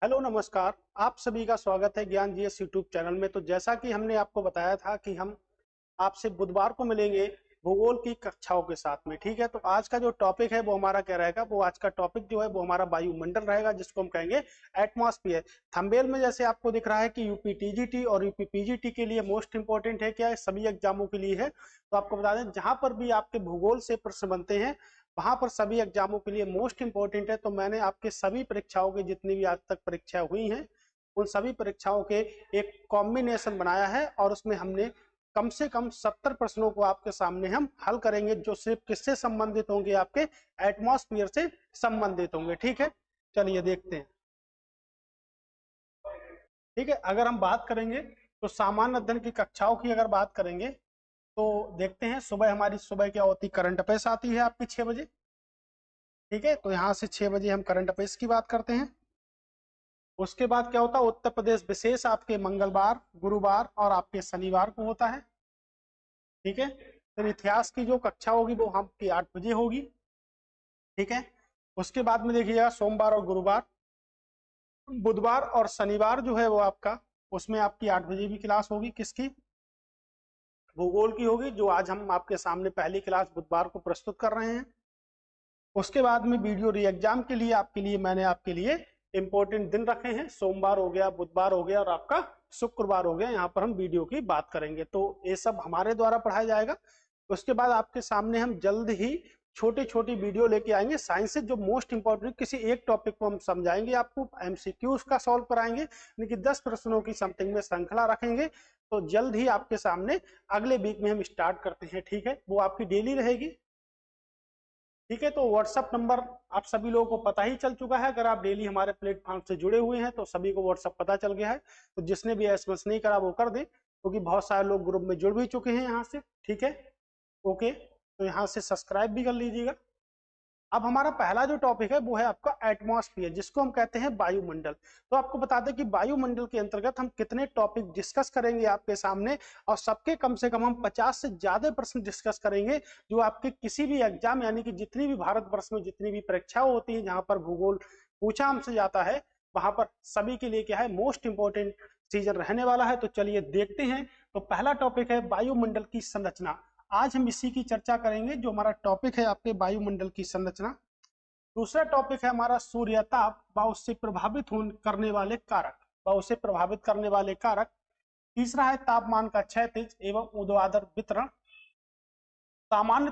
Hello नमस्कार। आप सभी का स्वागत है ज्ञान जीएस यूट्यूब चैनल में। तो जैसा कि हमने आपको बताया था कि हम आपसे बुधवार को मिलेंगे भूगोल की कक्षाओं के साथ में, ठीक है। तो आज का जो टॉपिक है वो हमारा क्या रहेगा, वो आज का टॉपिक जो है वो हमारा वायुमंडल रहेगा, जिसको हम कहेंगे एटमॉस्फेयर। थंबनेल में जैसे आपको दिख रहा है कि यूपी टीजीटी और यूपी पीजीटी के लिए मोस्ट इंपॉर्टेंट है, क्या है, सभी एग्जामों के लिए है। तो आपको बता दें, जहां पर भी आपके भूगोल से प्रश्न बनते हैं वहां पर सभी एग्जामों के लिए मोस्ट इंपॉर्टेंट है। तो मैंने आपके सभी परीक्षाओं की जितनी भी आज तक परीक्षाएं हुई हैं उन सभी परीक्षाओं के एक कॉम्बिनेशन बनाया है, और उसमें हमने कम से कम 70 प्रश्नों को आपके सामने हम हल करेंगे, जो सिर्फ किससे संबंधित होंगे, आपके एटमॉस्फेयर से संबंधित होंगे, ठीक है। चलिए देखते हैं, ठीक है। अगर हम बात करेंगे तो सामान्य अध्ययन की कक्षाओं की अगर बात करेंगे तो देखते हैं, सुबह हमारी सुबह क्या होती, करंट अफेयर्स आती है आपकी 6 बजे, ठीक है। तो यहाँ से 6 बजे हम करंट अफेयर्स की बात करते हैं। उसके बाद क्या होता है, उत्तर प्रदेश विशेष आपके मंगलवार, गुरुवार और आपके शनिवार को होता है, ठीक है। फिर इतिहास की जो कक्षा होगी वो आपकी 8 बजे होगी, ठीक है। उसके बाद में देखिएगा सोमवार और गुरुवार, बुधवार और शनिवार जो है वो आपका, उसमें आपकी 8 बजे भी क्लास होगी, किसकी, भूगोल की होगी, जो आज हम आपके सामने पहली क्लास बुधवार को प्रस्तुत कर रहे हैं। उसके बाद में वीडियो री एग्जाम के लिए आपके लिए मैंने आपके लिए इंपॉर्टेंट दिन रखे हैं, सोमवार हो गया, बुधवार हो गया और आपका शुक्रवार हो गया। यहाँ पर हम वीडियो की बात करेंगे, तो ये सब हमारे द्वारा पढ़ाया जाएगा। उसके बाद आपके सामने हम जल्द ही छोटी छोटी वीडियो लेके आएंगे, साइंस से जो मोस्ट इंपॉर्टेंट किसी एक टॉपिक को हम समझाएंगे, आपको एमसीक्यूज का सॉल्व कराएंगे, यानी कि 10 प्रश्नों की समथिंग में श्रृंखला रखेंगे। तो जल्द ही आपके सामने अगले वीक में हम स्टार्ट करते हैं, ठीक है। वो आपकी डेली रहेगी, ठीक है। तो व्हाट्सअप नंबर आप सभी लोगों को पता ही चल चुका है, अगर आप डेली हमारे प्लेटफॉर्म से जुड़े हुए हैं तो सभी को व्हाट्सअप पता चल गया है। तो जिसने भी एसएमएस नहीं करा वो कर दे, क्योंकि बहुत सारे लोग ग्रुप में जुड़ भी चुके हैं यहाँ से, ठीक है। ओके, तो यहाँ से सब्सक्राइब भी कर लीजिएगा। अब हमारा पहला जो टॉपिक है वो है आपका एटमॉस्फेयर, जिसको हम कहते हैं वायुमंडल। तो आपको बता दें कि वायुमंडल के अंतर्गत हम कितने टॉपिक डिस्कस करेंगे आपके सामने, और सबके कम से कम हम 50 से ज्यादा प्रश्न डिस्कस करेंगे, जो आपके किसी भी एग्जाम, यानी कि जितनी भी भारतवर्ष में जितनी भी परीक्षाएं होती हैं जहां पर भूगोल पूछा हमसे जाता है, वहां पर सभी के लिए क्या है, मोस्ट इंपॉर्टेंट सीजन रहने वाला है। तो चलिए देखते हैं। तो पहला टॉपिक है वायुमंडल की संरचना। आज हम इसी की चर्चा करेंगे, जो हमारा टॉपिक है आपके वायुमंडल की संरचना। दूसरा टॉपिक है हमारा सूर्यताप व उससे प्रभावित करने वाले कारक, व उसे प्रभावित करने वाले कारक। तीसरा है तापमान का क्षैतिज एवं ऊर्ध्वाधर वितरण। सामान्य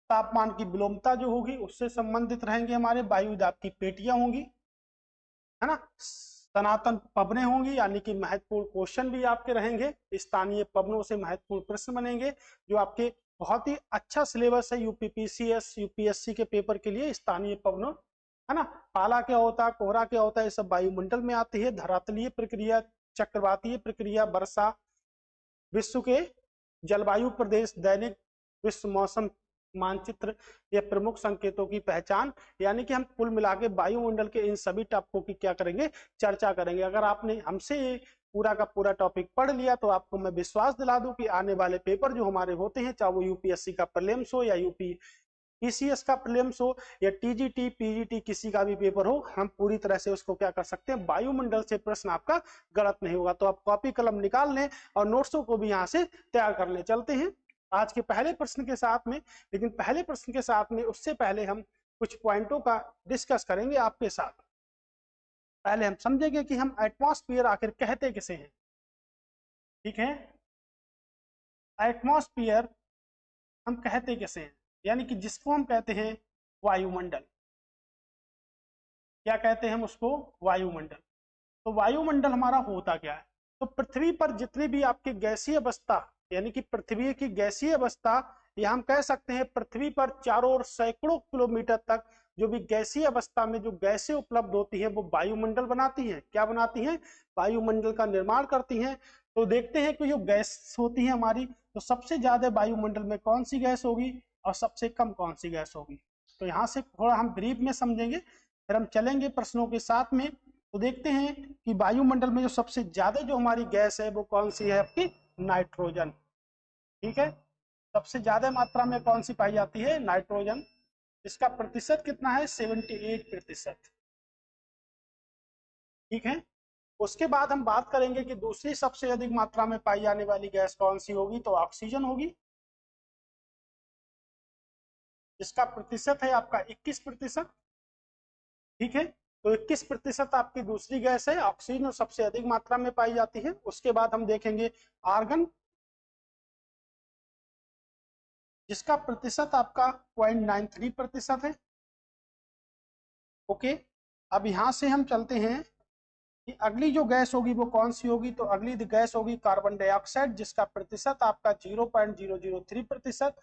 तापमान की विलोमता जो होगी उससे संबंधित रहेंगे हमारे वायुदाब की पेटियां होंगी, है ना। सनातन पवनें होंगी, यानी कि महत्वपूर्ण क्वेश्चन भी आपके रहेंगे, स्थानीय पवनों से महत्वपूर्ण प्रश्न बनेंगे, जो आपके बहुत ही अच्छा सिलेबस है यूपीपीसीएस यूपीएससी के पेपर के लिए, स्थानीय पवनों, है ना। पाला क्या होता है, कोहरा क्या होता है, ये सब वायुमंडल में आती है। धरातलीय प्रक्रिया, चक्रवातीय प्रक्रिया, वर्षा, विश्व के जलवायु प्रदेश, दैनिक विश्व मौसम मानचित्र, या प्रमुख संकेतों की पहचान, यानी कि हम कुल मिला के वायुमंडल के इन सभी टॉपिकों की क्या करेंगे, चर्चा करेंगे। अगर आपने हमसे पूरा का पूरा टॉपिक पढ़ लिया तो आपको मैं विश्वास दिला दूं कि आने वाले पेपर जो हमारे होते हैं, चाहे वो यूपीएससी का प्रीलिम्स हो या यूपी पीसीएस का प्रीलिम्स हो या टीजीटी पीजीटी किसी का भी पेपर हो, हम पूरी तरह से उसको क्या कर सकते हैं, वायुमंडल से प्रश्न आपका गलत नहीं होगा। तो आप कॉपी कलम निकाल लें और नोट्सों को भी यहाँ से तैयार कर लें। चलते हैं आज के पहले प्रश्न के साथ में, लेकिन पहले प्रश्न के साथ में उससे पहले हम कुछ पॉइंटों का डिस्कस करेंगे आपके साथ। पहले हम समझेंगे कि हम एटमॉस्फेयर आखिर कहते किसे हैं, ठीक है। एटमॉस्फेयर हम कहते किसे हैं, यानी कि जिसको हम कहते हैं वायुमंडल। क्या कहते हैं हम उसको, वायुमंडल। तो वायुमंडल हमारा होता क्या है, तो पृथ्वी पर जितनी भी आपकी गैसीय अवस्था, यानी कि पृथ्वी की गैसीय अवस्था, या हम कह सकते हैं पृथ्वी पर चारों ओर सैकड़ों किलोमीटर तक जो भी गैसीय अवस्था में जो गैसें उपलब्ध होती हैं वो वायुमंडल बनाती हैं। क्या बनाती हैं, वायुमंडल का निर्माण करती हैं। तो देखते हैं कि जो गैस होती है हमारी, तो सबसे ज्यादा वायुमंडल में कौन सी गैस होगी और सबसे कम कौन सी गैस होगी। तो यहाँ से थोड़ा हम ब्रीफ में समझेंगे, फिर हम चलेंगे प्रश्नों के साथ में। तो देखते हैं कि वायुमंडल में जो सबसे ज्यादा जो हमारी गैस है वो कौन सी है, आपकी नाइट्रोजन, ठीक है। सबसे ज्यादा मात्रा में कौन सी पाई जाती है, नाइट्रोजन। इसका प्रतिशत कितना है, 78%। ठीक है। उसके बाद हम बात करेंगे कि दूसरी सबसे अधिक मात्रा में पाई जाने वाली गैस कौन सी होगी, तो ऑक्सीजन होगी, जिसका प्रतिशत है आपका 21%। ठीक है, तो 21% आपकी दूसरी गैस है, ऑक्सीजन सबसे अधिक मात्रा में पाई जाती है। उसके बाद हम देखेंगे आर्गन, जिसका प्रतिशत आपका 0.93% है। ओके, अब यहां से हम चलते हैं कि अगली जो गैस होगी वो कौन सी होगी, तो अगली गैस होगी कार्बन डाइऑक्साइड, जिसका प्रतिशत आपका 0.003%,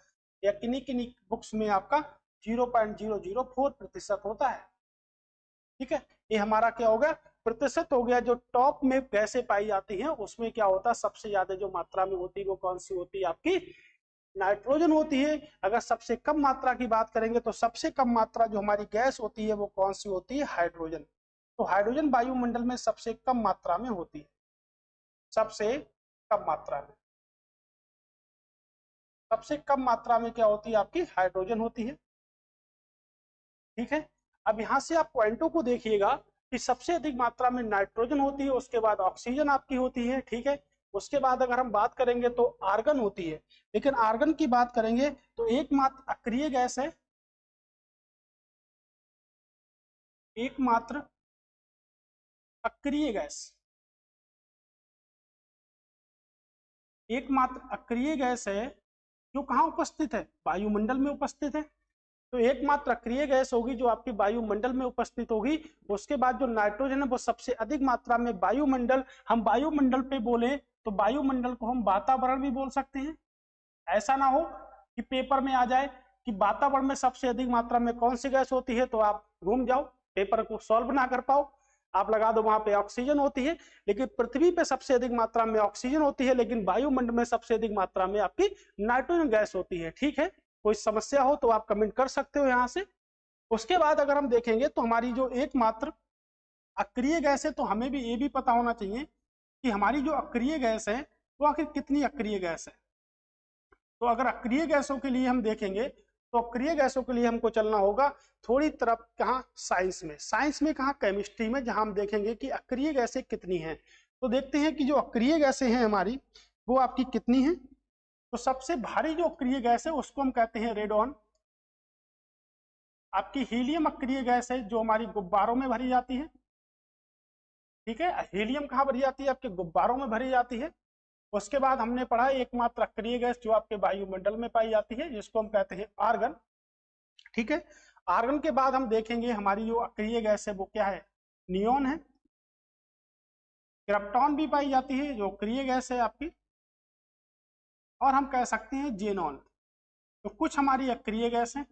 या किन्हीं किन्हीं बुक्स में आपका 0.004% होता है। ठीक है, ये हमारा क्या हो गया, प्रतिशत हो गया। जो टॉप में गैसें पाई जाती हैं उसमें क्या होता है, सबसे ज्यादा जो मात्रा में होती है वो कौन सी होती है, आपकी नाइट्रोजन होती है। अगर सबसे कम मात्रा की बात करेंगे तो सबसे कम मात्रा जो हमारी गैस होती है वो कौन सी होती है, हाइड्रोजन। तो हाइड्रोजन वायुमंडल में सबसे कम मात्रा में होती है, सबसे कम मात्रा में, सबसे कम मात्रा में क्या होती है, आपकी हाइड्रोजन होती है। ठीक है, अब यहां से आप पॉइंटों को देखिएगा कि सबसे अधिक मात्रा में नाइट्रोजन होती है, उसके बाद ऑक्सीजन आपकी होती है। ठीक है, उसके बाद अगर हम बात करेंगे तो आर्गन होती है, लेकिन आर्गन की बात करेंगे तो एकमात्र अक्रिय गैस है, एकमात्र अक्रिय गैस, एकमात्र अक्रिय गैस है जो कहाँ उपस्थित है, वायुमंडल में उपस्थित है। तो एकमात्र अक्रिय गैस होगी जो आपकी वायुमंडल में उपस्थित होगी। उसके बाद जो नाइट्रोजन है वो सबसे अधिक मात्रा में वायुमंडल, हम वायुमंडल पे बोले तो वायुमंडल को हम वातावरण भी बोल सकते हैं। ऐसा ना हो कि पेपर में आ जाए कि वातावरण में सबसे अधिक मात्रा में कौन सी गैस होती है, तो आप घूम जाओ, पेपर को सॉल्व ना कर पाओ, आप लगा दो वहां पे ऑक्सीजन होती है। लेकिन पृथ्वी पे सबसे अधिक मात्रा में ऑक्सीजन होती है, लेकिन वायुमंडल में सबसे अधिक मात्रा में आपकी नाइट्रोजन गैस होती है। ठीक है, कोई समस्या हो तो आप कमेंट कर सकते हो यहाँ से। उसके बाद अगर हम देखेंगे तो हमारी जो एकमात्र अक्रिय गैस है, तो हमें भी ये भी पता होना चाहिए कि हमारी जो अक्रिय गैस है वो आखिर कितनी अक्रिय गैस है। तो अगर अक्रिय गैसों के लिए हम देखेंगे तो अक्रिय गैसों के लिए हमको चलना होगा थोड़ी तरफ, कहाँ, साइंस में, साइंस में कहाँ, केमिस्ट्री में, जहां हम देखेंगे कि अक्रिय गैसें कितनी हैं। तो देखते हैं कि जो अक्रिय गैसें हैं हमारी वो आपकी कितनी हैं। तो सबसे भारी जो अक्रिय गैस है उसको हम कहते हैं रेडॉन। आपकी हीलियम अक्रिय गैस है जो हमारी गुब्बारों में भरी जाती है। ठीक है, हीलियम कहाँ भरी जाती है, आपके गुब्बारों में भरी जाती है। उसके बाद हमने पढ़ा एकमात्र अक्रिय गैस जो आपके वायुमंडल में पाई जाती है, जिसको हम कहते हैं आर्गन। ठीक है, आर्गन के बाद हम देखेंगे हमारी जो अक्रिय गैस है वो क्या है, नियोन है। क्रिप्टॉन भी पाई जाती है जो अक्रिय गैस है आपकी, और हम कह सकते हैं जेनॉन। तो कुछ हमारी अक्रिय गैस है।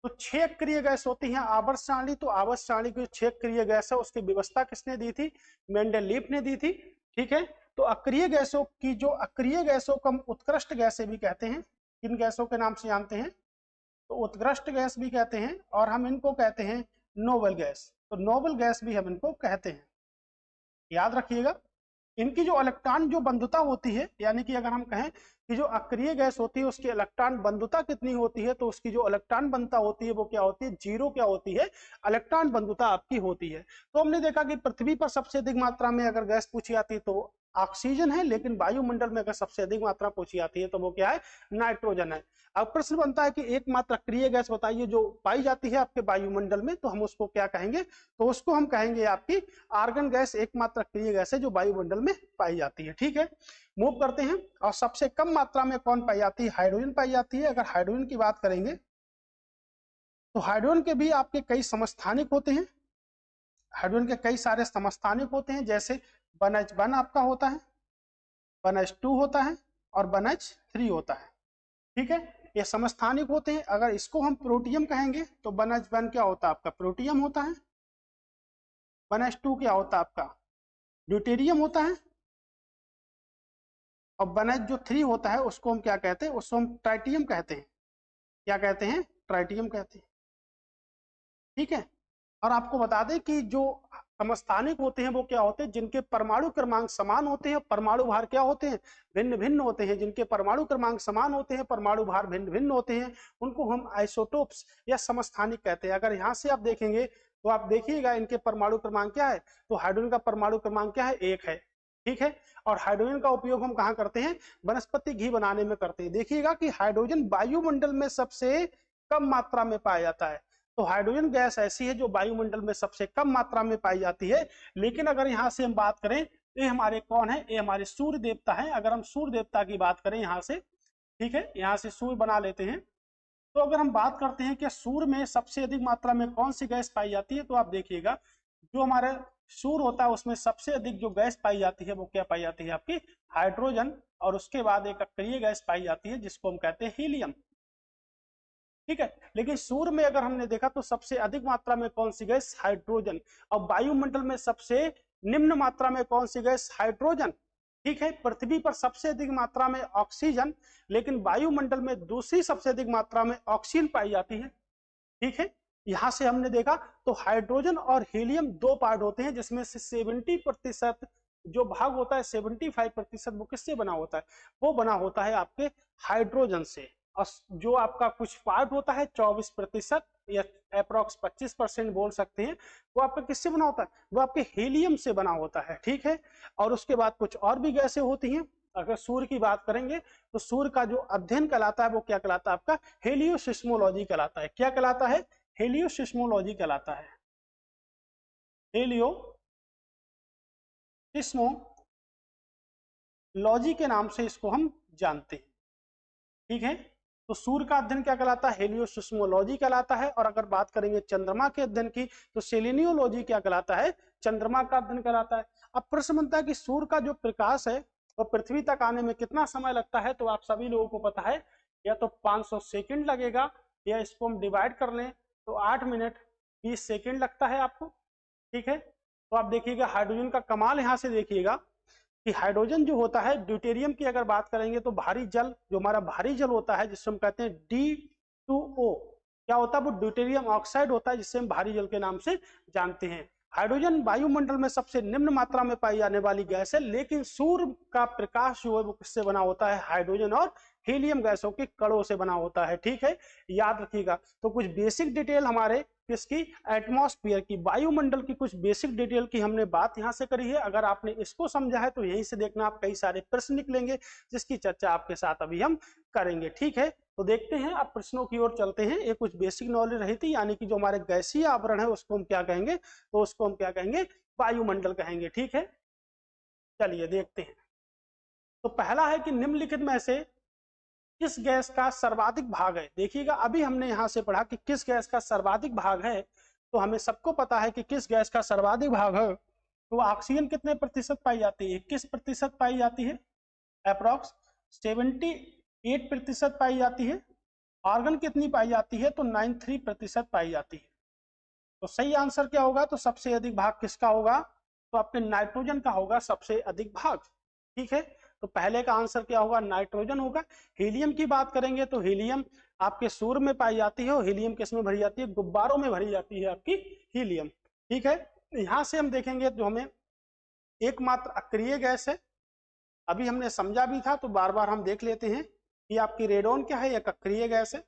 तो 6 अक्रिय गैस होती हैं आवर्त सारणी। तो आवर्त सारणी की 6 अक्रिय गैस है उसकी व्यवस्था किसने दी थी, मेंडलीफ ने दी थी। ठीक है, तो अक्रिय गैसों की, जो अक्रिय गैसों को हम उत्कृष्ट गैसें भी कहते हैं, किन गैसों के नाम से जानते हैं, तो उत्कृष्ट गैस भी कहते हैं, और हम इनको कहते हैं नोबल गैस। तो नोबल गैस भी हम इनको कहते हैं, याद रखिएगा। इनकी जो इलेक्ट्रॉन जो बंधुता होती है, यानी कि अगर हम कहें कि जो अक्रिय गैस होती है उसकी इलेक्ट्रॉन बंधुता कितनी होती है, तो उसकी जो इलेक्ट्रॉन बंधुता होती है वो क्या होती है, 0 क्या होती है, इलेक्ट्रॉन बंधुता आपकी होती है। तो हमने देखा कि पृथ्वी पर सबसे अधिक मात्रा में अगर गैस पूछी जाती है तो ऑक्सीजन है, लेकिन वायुमंडल में अगर सबसे अधिक मात्रा पूछी जाती है तो वो क्या है, नाइट्रोजन है। अब प्रश्न बनता है कि एकमात्र अक्रिय गैस बताइए जो पाई जाती है आपके वायुमंडल में, तो हम उसको क्या कहेंगे, तो उसको हम कहेंगे आपकी आर्गन गैस एकमात्र अक्रिय गैस है जो वायुमंडल में पाई जाती है। ठीक है, मूव करते हैं। और सबसे कम मात्रा में कौन पाई जाती है, हाइड्रोजन पाई जाती है। अगर हाइड्रोजन की बात करेंगे तो हाइड्रोजन के भी आपके कई समस्थानिक होते हैं। हाइड्रोजन के कई सारे समस्थानिक होते हैं, जैसे 1H1 आपका होता है, 1H2 होता है, और 1H3 होता है। ठीक है, ये समस्थानिक होते हैं। अगर इसको हम प्रोटियम कहेंगे तो 1H1 क्या होता है आपका, प्रोटियम होता है। 1H2 क्या होता है आपका, ड्यूटेरियम होता है। और 1H3 होता है उसको हम क्या कहते हैं, उसको हम ट्राइटियम कहते हैं। क्या कहते हैं, ट्राइटियम कहते हैं। ठीक है, और आपको बता दें कि जो समस्थानिक होते हैं वो क्या होते हैं, जिनके परमाणु क्रमांक समान होते हैं, परमाणु भार क्या होते हैं, भिन्न भिन्न होते हैं। जिनके परमाणु क्रमांक समान होते हैं, परमाणु भार भिन्न भिन्न होते हैं, उनको हम आइसोटोप्स या समस्थानिक कहते हैं। अगर यहाँ से आप देखेंगे तो आप देखिएगा इनके परमाणु क्रमांक क्या है, तो हाइड्रोजन का परमाणु क्रमांक क्या है, 1 है। ठीक है, और हाइड्रोजन का उपयोग हम कहाँ करते हैं, वनस्पति घी बनाने में करते हैं। देखिएगा कि हाइड्रोजन वायुमंडल में सबसे कम मात्रा में पाया जाता है। तो हाइड्रोजन गैस ऐसी है जो वायुमंडल में सबसे कम मात्रा में पाई जाती है। लेकिन अगर यहाँ से हम बात करें, ये हमारे कौन है, ये हमारे सूर्य देवता है। अगर हम सूर्य देवता की बात करें यहाँ से, ठीक है, यहाँ से सूर्य बना लेते हैं। तो अगर हम बात करते हैं कि सूर्य में सबसे अधिक मात्रा में कौन सी गैस पाई जाती है, तो आप देखिएगा जो हमारे सूर्य होता है उसमें सबसे अधिक जो गैस पाई जाती है वो क्या पाई जाती है, आपकी हाइड्रोजन। और उसके बाद एक अक्रिय गैस पाई जाती है जिसको हम कहते हैं हीलियम। ठीक है, लेकिन सूर्य में अगर हमने देखा तो सबसे अधिक मात्रा में कौन सी गैस, हाइड्रोजन। और वायुमंडल में सबसे निम्न मात्रा में कौन सी गैस, हाइड्रोजन। ठीक है, पृथ्वी पर सबसे अधिक मात्रा में ऑक्सीजन, लेकिन वायुमंडल में दूसरी सबसे अधिक मात्रा में ऑक्सीजन पाई जाती है। ठीक है, यहां से हमने देखा तो हाइड्रोजन और हीलियम दो पार्ट होते हैं, जिसमें से 70% जो भाग होता है, 75% वो किससे बना होता है, वो बना होता है आपके हाइड्रोजन से। और जो आपका कुछ पार्ट होता है 24% या अप्रोक्स 25% बोल सकते हैं, वो आपका किससे बना होता है, वो आपके हीलियम से बना होता है। ठीक है, और उसके बाद कुछ और भी गैसें होती हैं। अगर सूर्य की बात करेंगे तो सूर्य का जो अध्ययन कहलाता है वो क्या कहलाता है, आपका हेलियोसिस्मोलॉजी कहलाता है। क्या कहलाता है, हेलियोसिस्मोलॉजी कहलाता है। हेलियोसिस्मोलॉजी के नाम से इसको हम जानते हैं। ठीक है, तो सूर्य का अध्ययन क्या कहलाता है, हेलियोसिस्मोलॉजी कहलाता है। और अगर बात करेंगे चंद्रमा के अध्ययन की तो सेलेनियोलॉजी क्या कहलाता है, चंद्रमा का अध्ययन कहलाता है। अब प्रश्न बनता है कि सूर्य का जो प्रकाश है वो पृथ्वी तक आने में कितना समय लगता है, तो आप सभी लोगों को पता है या तो 500 सेकंड लगेगा, या इसको हम डिवाइड कर लें तो 8 मिनट 20 सेकंड लगता है आपको। ठीक है, तो आप देखिएगा हाइड्रोजन का कमाल यहाँ से देखिएगा कि हाइड्रोजन जो होता है, ड्यूटेरियम की अगर बात करेंगे तो भारी जल, जो हमारा भारी जल होता है जिससे हम कहते हैं D2O, क्या होता है, वो ड्यूटेरियम ऑक्साइड होता है जिससे हम भारी जल के नाम से जानते हैं। हाइड्रोजन वायुमंडल में सबसे निम्न मात्रा में पाई जाने वाली गैस है, लेकिन सूर्य का प्रकाश जो है वो किससे बना होता है, हाइड्रोजन और हीलियम गैसों के कणों से बना होता है। ठीक है, याद रखिएगा। तो कुछ बेसिक डिटेल हमारे किसकी, एटमॉस्फेयर की, वायुमंडल की कुछ बेसिक डिटेल की हमने बात यहां से करी है। अगर आपने इसको समझा है तो यहीं से देखना आप कई सारे प्रश्न निकलेंगे जिसकी चर्चा आपके साथ अभी हम करेंगे। ठीक है, तो देखते हैं अब प्रश्नों की ओर चलते हैं। ये कुछ बेसिक नॉलेज रही थी, यानी कि जो हमारे गैसीय आवरण है उसको हम क्या कहेंगे, तो उसको हम क्या कहेंगे, वायुमंडल कहेंगे। ठीक है, चलिए देखते हैं। तो पहला है कि निम्नलिखित में से किस गैस का सर्वाधिक भाग है। देखिएगा अभी हमने यहां से पढ़ा कि किस गैस का सर्वाधिक भाग है, तो हमें सबको पता है कि किस गैस का सर्वाधिक भाग है। तो ऑक्सीजन कितने प्रतिशत पाई जाती है, 21% पाई जाती है, अप्रोक्स 78% पाई जाती है। आर्गन कितनी पाई जाती है, तो 93% पाई जाती है। तो सही आंसर क्या होगा, तो सबसे अधिक भाग किसका होगा, तो आपके नाइट्रोजन का होगा सबसे अधिक भाग। ठीक है, तो पहले का आंसर क्या होगा, नाइट्रोजन होगा। हीलियम की बात करेंगे तो हीलियम आपके सूर्य में पाई जाती है, और हीलियम किस में भरी जाती है, गुब्बारों में भरी जाती है आपकी हीलियम। ठीक है, यहां से हम देखेंगे जो हमें एकमात्र अक्रिय गैस है, अभी हमने समझा भी था तो बार बार हम देख लेते हैं कि आपकी रेडॉन क्या है, एक अक्रिय गैस है।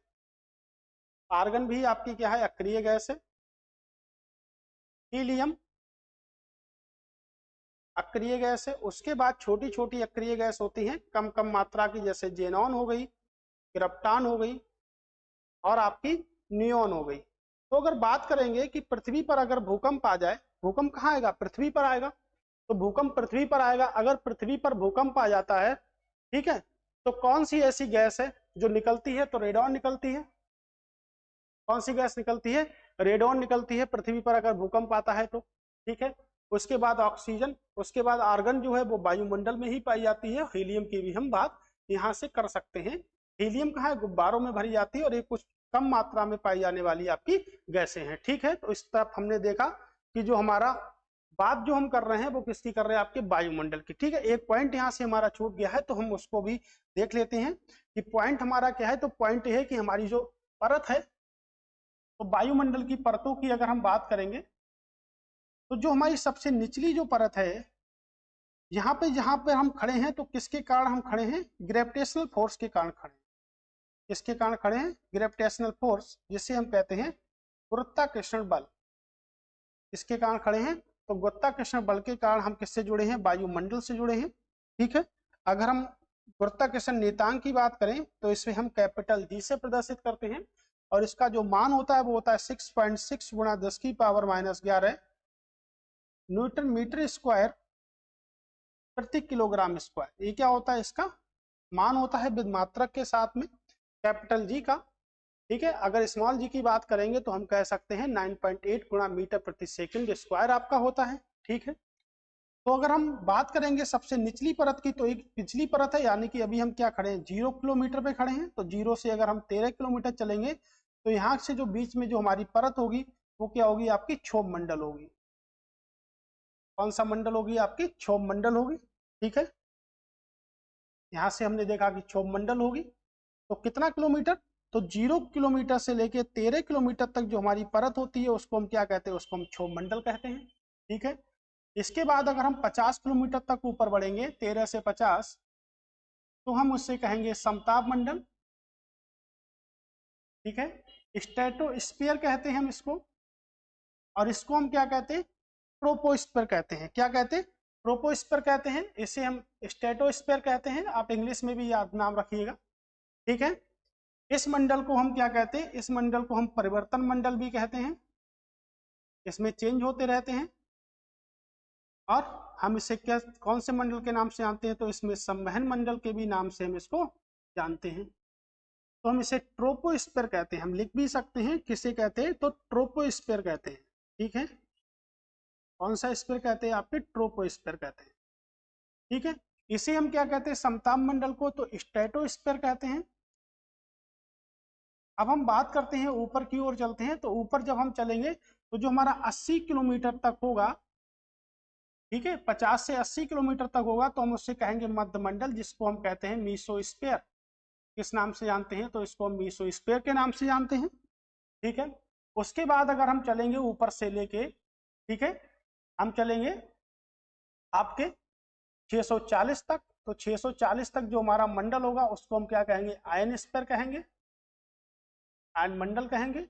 आर्गन भी आपकी क्या है, अक्रिय गैस है। हीलियम अक्रिय गैस है। उसके बाद छोटी छोटी अक्रिय गैस होती हैं कम कम मात्रा की, जैसे जेनॉन हो गई, क्रिप्टॉन हो गई, और आपकी नियोन हो गई। तो अगर बात करेंगे कि पृथ्वी पर अगर भूकंप आ जाए, भूकंप कहाँ आएगा, पृथ्वी पर आएगा, तो भूकंप पृथ्वी पर आएगा। अगर पृथ्वी पर भूकंप आ जाता है, ठीक है, तो कौन सी ऐसी गैस है जो निकलती है, तो रेडॉन निकलती है। कौन सी गैस निकलती है, रेडॉन निकलती है पृथ्वी पर अगर भूकंप आता है तो। ठीक है, उसके बाद ऑक्सीजन, उसके बाद आर्गन जो है वो वायुमंडल में ही पाई जाती है। हीलियम की भी हम बात यहाँ से कर सकते हैं। हीलियम कहाँ है, गुब्बारों में भरी जाती है, और ये कुछ कम मात्रा में पाई जाने वाली आपकी गैसें हैं। ठीक है, तो इस तरफ हमने देखा कि जो हमारा बात जो हम कर रहे हैं वो किसकी कर रहे हैं, आपके वायुमंडल की। ठीक है, एक पॉइंट यहाँ से हमारा छूट गया है तो हम उसको भी देख लेते हैं कि पॉइंट हमारा क्या है। तो पॉइंट ये है कि हमारी जो परत है, तो वायुमंडल की परतों की अगर हम बात करेंगे तो जो हमारी सबसे निचली जो परत है, यहाँ पे जहां पे हम खड़े हैं, तो किसके कारण हम खड़े हैं, ग्रेविटेशनल फोर्स के कारण खड़े हैं। किसके कारण खड़े हैं, ग्रेविटेशनल फोर्स, जिसे हम कहते हैं गुरुत्वाकर्षण बल। इसके कारण खड़े हैं। तो गुरुत्वाकर्षण बल के कारण हम किससे जुड़े हैं? वायुमंडल से जुड़े हैं। ठीक है, अगर हम गुरुत्वाकर्षण नियतांक की बात करें तो इसमें हम कैपिटल जी से प्रदर्शित करते हैं और इसका जो मान होता है वो होता है 6.6 गुणा 10⁻⁻11 न्यूटन मीटर स्क्वायर प्रति किलोग्राम स्क्वायर। ये क्या होता है? इसका मान होता है विमात्रक के साथ में कैपिटल जी का। ठीक है, अगर स्मॉल जी की बात करेंगे तो हम कह सकते हैं 9.8 गुणा मीटर प्रति सेकंड स्क्वायर आपका होता है। ठीक है, तो अगर हम बात करेंगे सबसे निचली परत की, तो एक पिछली परत है, यानी कि अभी हम क्या खड़े हैं? 0 किलोमीटर पे खड़े हैं। तो 0 से अगर हम 13 किलोमीटर चलेंगे तो यहाँ से जो बीच में जो हमारी परत होगी वो क्या होगी? आपकी क्षोभ मंडल होगी। कौन सा मंडल होगी? आपकी क्षोभ मंडल होगी। ठीक है, यहाँ से हमने देखा कि क्षोभ मंडल होगी। तो कितना किलोमीटर? तो 0 किलोमीटर से लेके 13 किलोमीटर तक जो हमारी परत होती है उसको हम क्या कहते हैं? उसको हम क्षोभ मंडल कहते हैं। ठीक है, इसके बाद अगर हम 50 किलोमीटर तक ऊपर बढ़ेंगे, 13 से 50, तो हम उससे कहेंगे समताप मंडल। ठीक है, स्ट्रेटोस्फीयर कहते हैं हम इसको, और इसको हम क्या कहते हैं? ट्रोपोस्फीयर कहते हैं। क्या कहते हैं? ट्रोपोस्फीयर कहते हैं। इसे हम स्ट्रेटोस्फीयर कहते हैं, आप इंग्लिश में भी याद नाम रखिएगा। ठीक है, इस मंडल को हम क्या कहते हैं? इस मंडल को हम परिवर्तन मंडल भी कहते हैं। इसमें चेंज होते रहते हैं और हम इसे क्या, कौन से मंडल के नाम से जानते हैं? तो इसमें संवहन मंडल के भी नाम से हम इसको जानते हैं। तो हम इसे ट्रोपोस्फीयर कहते हैं। हम लिख भी सकते हैं किसे कहते हैं? तो ट्रोपोस्फीयर कहते हैं। ठीक है, कौन सा स्फीयर कहते हैं? आपके ट्रोपोस्फीयर कहते हैं। ठीक है, इसे हम क्या कहते हैं? समताप मंडल को तो स्ट्रेटोस्फीयर कहते हैं। अब हम बात करते हैं ऊपर की ओर चलते हैं। तो ऊपर जब हम चलेंगे तो जो हमारा 80 किलोमीटर तक होगा, ठीक है, 50 से 80 किलोमीटर तक होगा, तो हम उससे कहेंगे मध्य मंडल, जिसको हम कहते हैं मीसोस्फीयर। किस नाम से जानते हैं? तो इसको हम मीसोस्फीयर के नाम से जानते हैं। ठीक है, उसके बाद अगर हम चलेंगे ऊपर से लेके, ठीक है, हम चलेंगे आपके 640 तक। तो 640 तक जो हमारा मंडल होगा उसको हम क्या कहेंगे? आयनस्फीयर कहेंगे, आयन मंडल कहेंगे।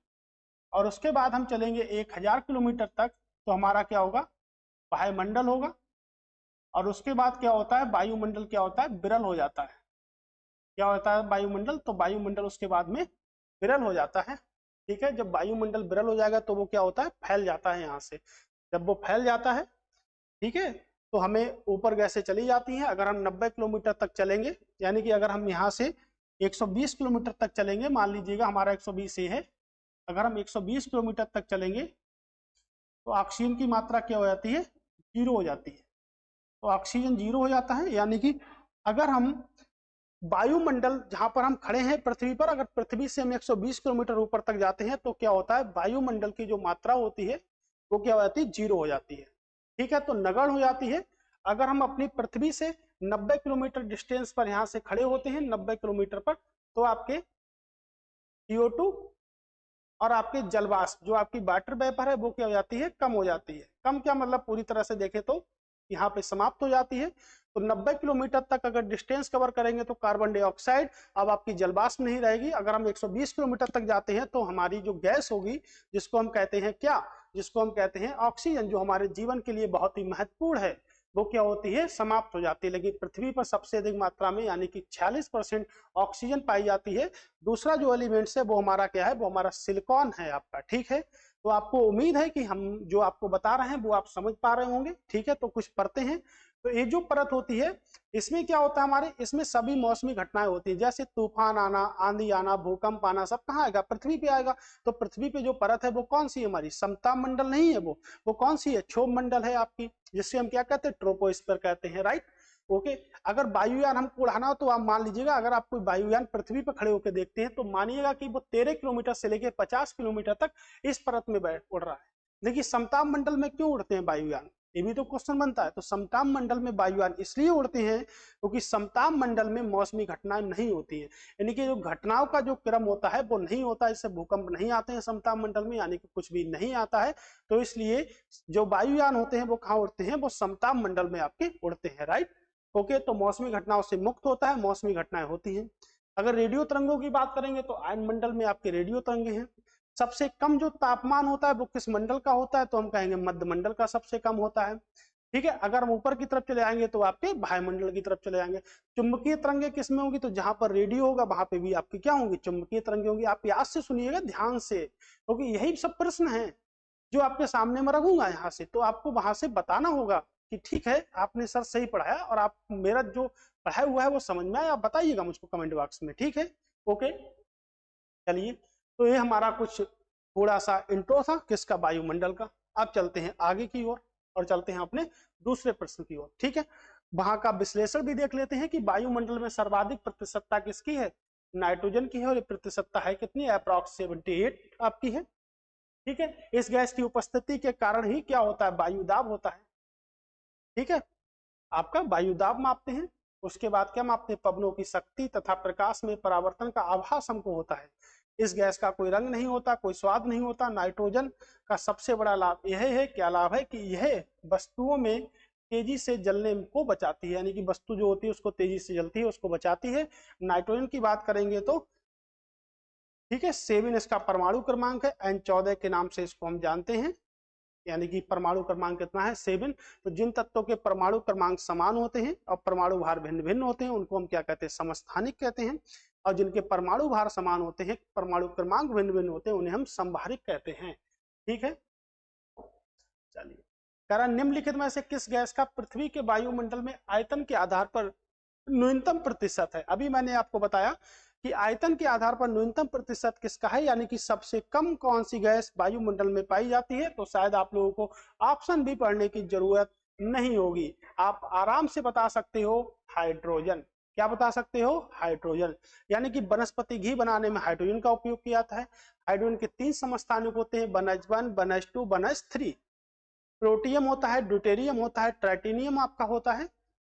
और उसके बाद हम चलेंगे 1000 किलोमीटर तक, तो हमारा क्या होगा? वायुमंडल होगा। और उसके बाद क्या होता है? वायुमंडल क्या होता है? विरल हो जाता है। क्या होता है वायुमंडल? तो वायुमंडल उसके बाद में विरल हो जाता है। ठीक है, जब वायुमंडल विरल हो जाएगा तो वो क्या होता है? फैल जाता है यहाँ से। जब वो फैल जाता है, ठीक है, तो हमें ऊपर गैसें चली जाती हैं। अगर हम 90 किलोमीटर तक चलेंगे, यानी कि अगर हम यहाँ से 120 किलोमीटर तक चलेंगे, मान लीजिएगा हमारा 120 ये है, अगर हम 120 किलोमीटर तक चलेंगे तो ऑक्सीजन की मात्रा क्या हो जाती है? 0 हो जाती है। तो ऑक्सीजन 0 हो जाता है, यानी कि अगर हम वायुमंडल जहां पर हम खड़े हैं पृथ्वी पर, अगर पृथ्वी से हम 120 किलोमीटर ऊपर तक जाते हैं तो क्या होता है? वायुमंडल की जो मात्रा होती है वो क्या हो जाती है? 0 हो जाती है। ठीक है, तो नगण्य हो जाती है। अगर हम अपनी पृथ्वी से 90 किलोमीटर डिस्टेंस पर यहाँ से खड़े होते हैं, 90 किलोमीटर पर, तो आपके CO2 और आपके जलवाष्प जो आपकी वाटर वेपर है वो क्या हो जाती है? कम हो जाती है। कम क्या मतलब? पूरी तरह से देखें तो यहाँ पे समाप्त हो जाती है। तो 90 किलोमीटर तक अगर डिस्टेंस कवर करेंगे तो कार्बन डाइऑक्साइड, अब आपकी जलवाष्प नहीं रहेगी। अगर हम 120 किलोमीटर तक जाते हैं तो हमारी जो गैस होगी, जिसको हम कहते हैं क्या? जिसको हम कहते हैं ऑक्सीजन, जो हमारे जीवन के लिए बहुत ही महत्वपूर्ण है, वो क्या होती है? समाप्त हो जाती है। लेकिन पृथ्वी पर सबसे अधिक मात्रा में, यानी कि 46% ऑक्सीजन पाई जाती है। दूसरा जो एलिमेंट्स है वो हमारा क्या है? वो हमारा सिलिकॉन है आपका। ठीक है, तो आपको उम्मीद है कि हम जो आपको बता रहे हैं वो आप समझ पा रहे होंगे। ठीक है, तो कुछ पढ़ते हैं। तो ये जो परत होती है, इसमें क्या होता है हमारे? इसमें सभी मौसमी घटनाएं होती है, जैसे तूफान आना, आंधी आना, भूकंप आना, सब कहाँ आएगा? पृथ्वी पे आएगा। तो पृथ्वी पे जो परत है वो कौन सी है हमारी? समताप मंडल नहीं है वो कौन सी है? क्षोभ मंडल है आपकी, जिससे हम क्या कहते हैं? ट्रोपोस्फीयर कहते हैं। Right, okay. अगर वायुयान हमको उड़ाना हो तो आप मान लीजिएगा, अगर आप कोई वायुयान पृथ्वी पर खड़े होकर देखते हैं तो मानिएगा कि वो 13 किलोमीटर से लेकर 50 किलोमीटर तक इस परत में उड़ रहा है। लेकिन समताप मंडल में क्यों उड़ते हैं वायुयान? ये भी तो क्वेश्चन बनता है। तो समताप मंडल में वायुयान इसलिए उड़ते हैं क्योंकि समताप मंडल में मौसमी घटनाएं नहीं होती है, यानी कि जो घटनाओं का जो क्रम होता है वो नहीं होता है। इससे भूकंप नहीं आते हैं समताप मंडल में, यानी कि कुछ भी नहीं आता है। तो इसलिए जो वायुयान होते हैं वो कहाँ उड़ते हैं? वो समताप मंडल में आपके उड़ते हैं। Right, okay. तो मौसमी घटनाओं से मुक्त होता है, मौसमी घटनाएं होती हैं। अगर रेडियो तरंगों की बात करेंगे तो आयन मंडल में आपके रेडियो तरंगे हैं। सबसे कम जो तापमान होता है वो किस मंडल का होता है, तो हम कहेंगे मध्य मंडल का सबसे कम होता है। ठीक है, अगर हम ऊपर की तरफ चले जाएंगे तो आपके वायुमंडल की तरफ चले जाएंगे। चुंबकीय तरंगे किस में होगी, तो जहां पर रेडियो होगा वहां पे भी आपकी क्या होंगी, चुंबकीय तरंगे होंगी। आप याद से सुनिएगा ध्यान से, क्योंकि यही सब प्रश्न है जो आपके सामने मैं रखूंगा यहाँ से, तो आपको वहां से बताना होगा कि ठीक है आपने सर सही पढ़ाया और आप मेरा जो पढ़ाया हुआ है वो समझ में आया, आप बताइएगा मुझको कमेंट बॉक्स में। ठीक है, ओके। चलिए, तो ये हमारा कुछ थोड़ा सा इंट्रो था किसका, वायुमंडल का। अब चलते हैं आगे की ओर और चलते हैं अपने दूसरे प्रश्न की ओर। ठीक है, वहां का विश्लेषण भी देख लेते हैं कि वायुमंडल में सर्वाधिक प्रतिशतता किसकी है, नाइट्रोजन की है, और प्रतिशतता है कितनी, अप्रॉक्स 78 आपकी है। ठीक है, इस गैस की उपस्थिति के कारण ही क्या होता है, वायुदाब होता है। ठीक है, आपका वायुदाब मापते हैं। उसके बाद क्या मापते हैं, पवनों की शक्ति तथा प्रकाश में परावर्तन का आभास हमको होता है। इस गैस का कोई रंग नहीं होता, कोई स्वाद नहीं होता। नाइट्रोजन का सबसे बड़ा लाभ यह है, क्या लाभ है, कि यह वस्तुओं में तेजी से जलने को बचाती है, यानी कि वस्तु जो होती है उसको तेजी से जलती है, उसको बचाती है। नाइट्रोजन की बात करेंगे तो ठीक है 7 इसका परमाणु क्रमांक है, N14 के नाम से इसको हम जानते हैं, यानी कि परमाणु क्रमांक कितना है, 7। तो जिन तत्वों के परमाणु क्रमांक समान होते हैं और परमाणु भार भिन्न भिन्न होते हैं उनको हम क्या कहते हैं, समस्थानिक कहते हैं। और जिनके परमाणु भार समान होते हैं, परमाणु क्रमांक भिन्न भिन्न होते हैं, उन्हें हम समभारिक कहते हैं। ठीक है, चलिए, कारण निम्नलिखित में से किस गैस का पृथ्वी के वायुमंडल में आयतन के आधार पर न्यूनतम प्रतिशत है। अभी मैंने आपको बताया कि आयतन के आधार पर न्यूनतम प्रतिशत किसका है, यानी कि सबसे कम कौन सी गैस वायुमंडल में पाई जाती है। तो शायद आप लोगों को ऑप्शन भी पढ़ने की जरूरत नहीं होगी, आप आराम से बता सकते हो हाइड्रोजन। क्या बता सकते हो, हाइड्रोजन। यानी कि वनस्पति घी बनाने में हाइड्रोजन का उपयोग किया जाता है। हाइड्रोजन के 3 समस्थानिक होते हैं, 1s1, 1s2, 1s3। प्रोटियम होता है, ड्यूटेरियम होता है, ट्राइटेनियम आपका होता है।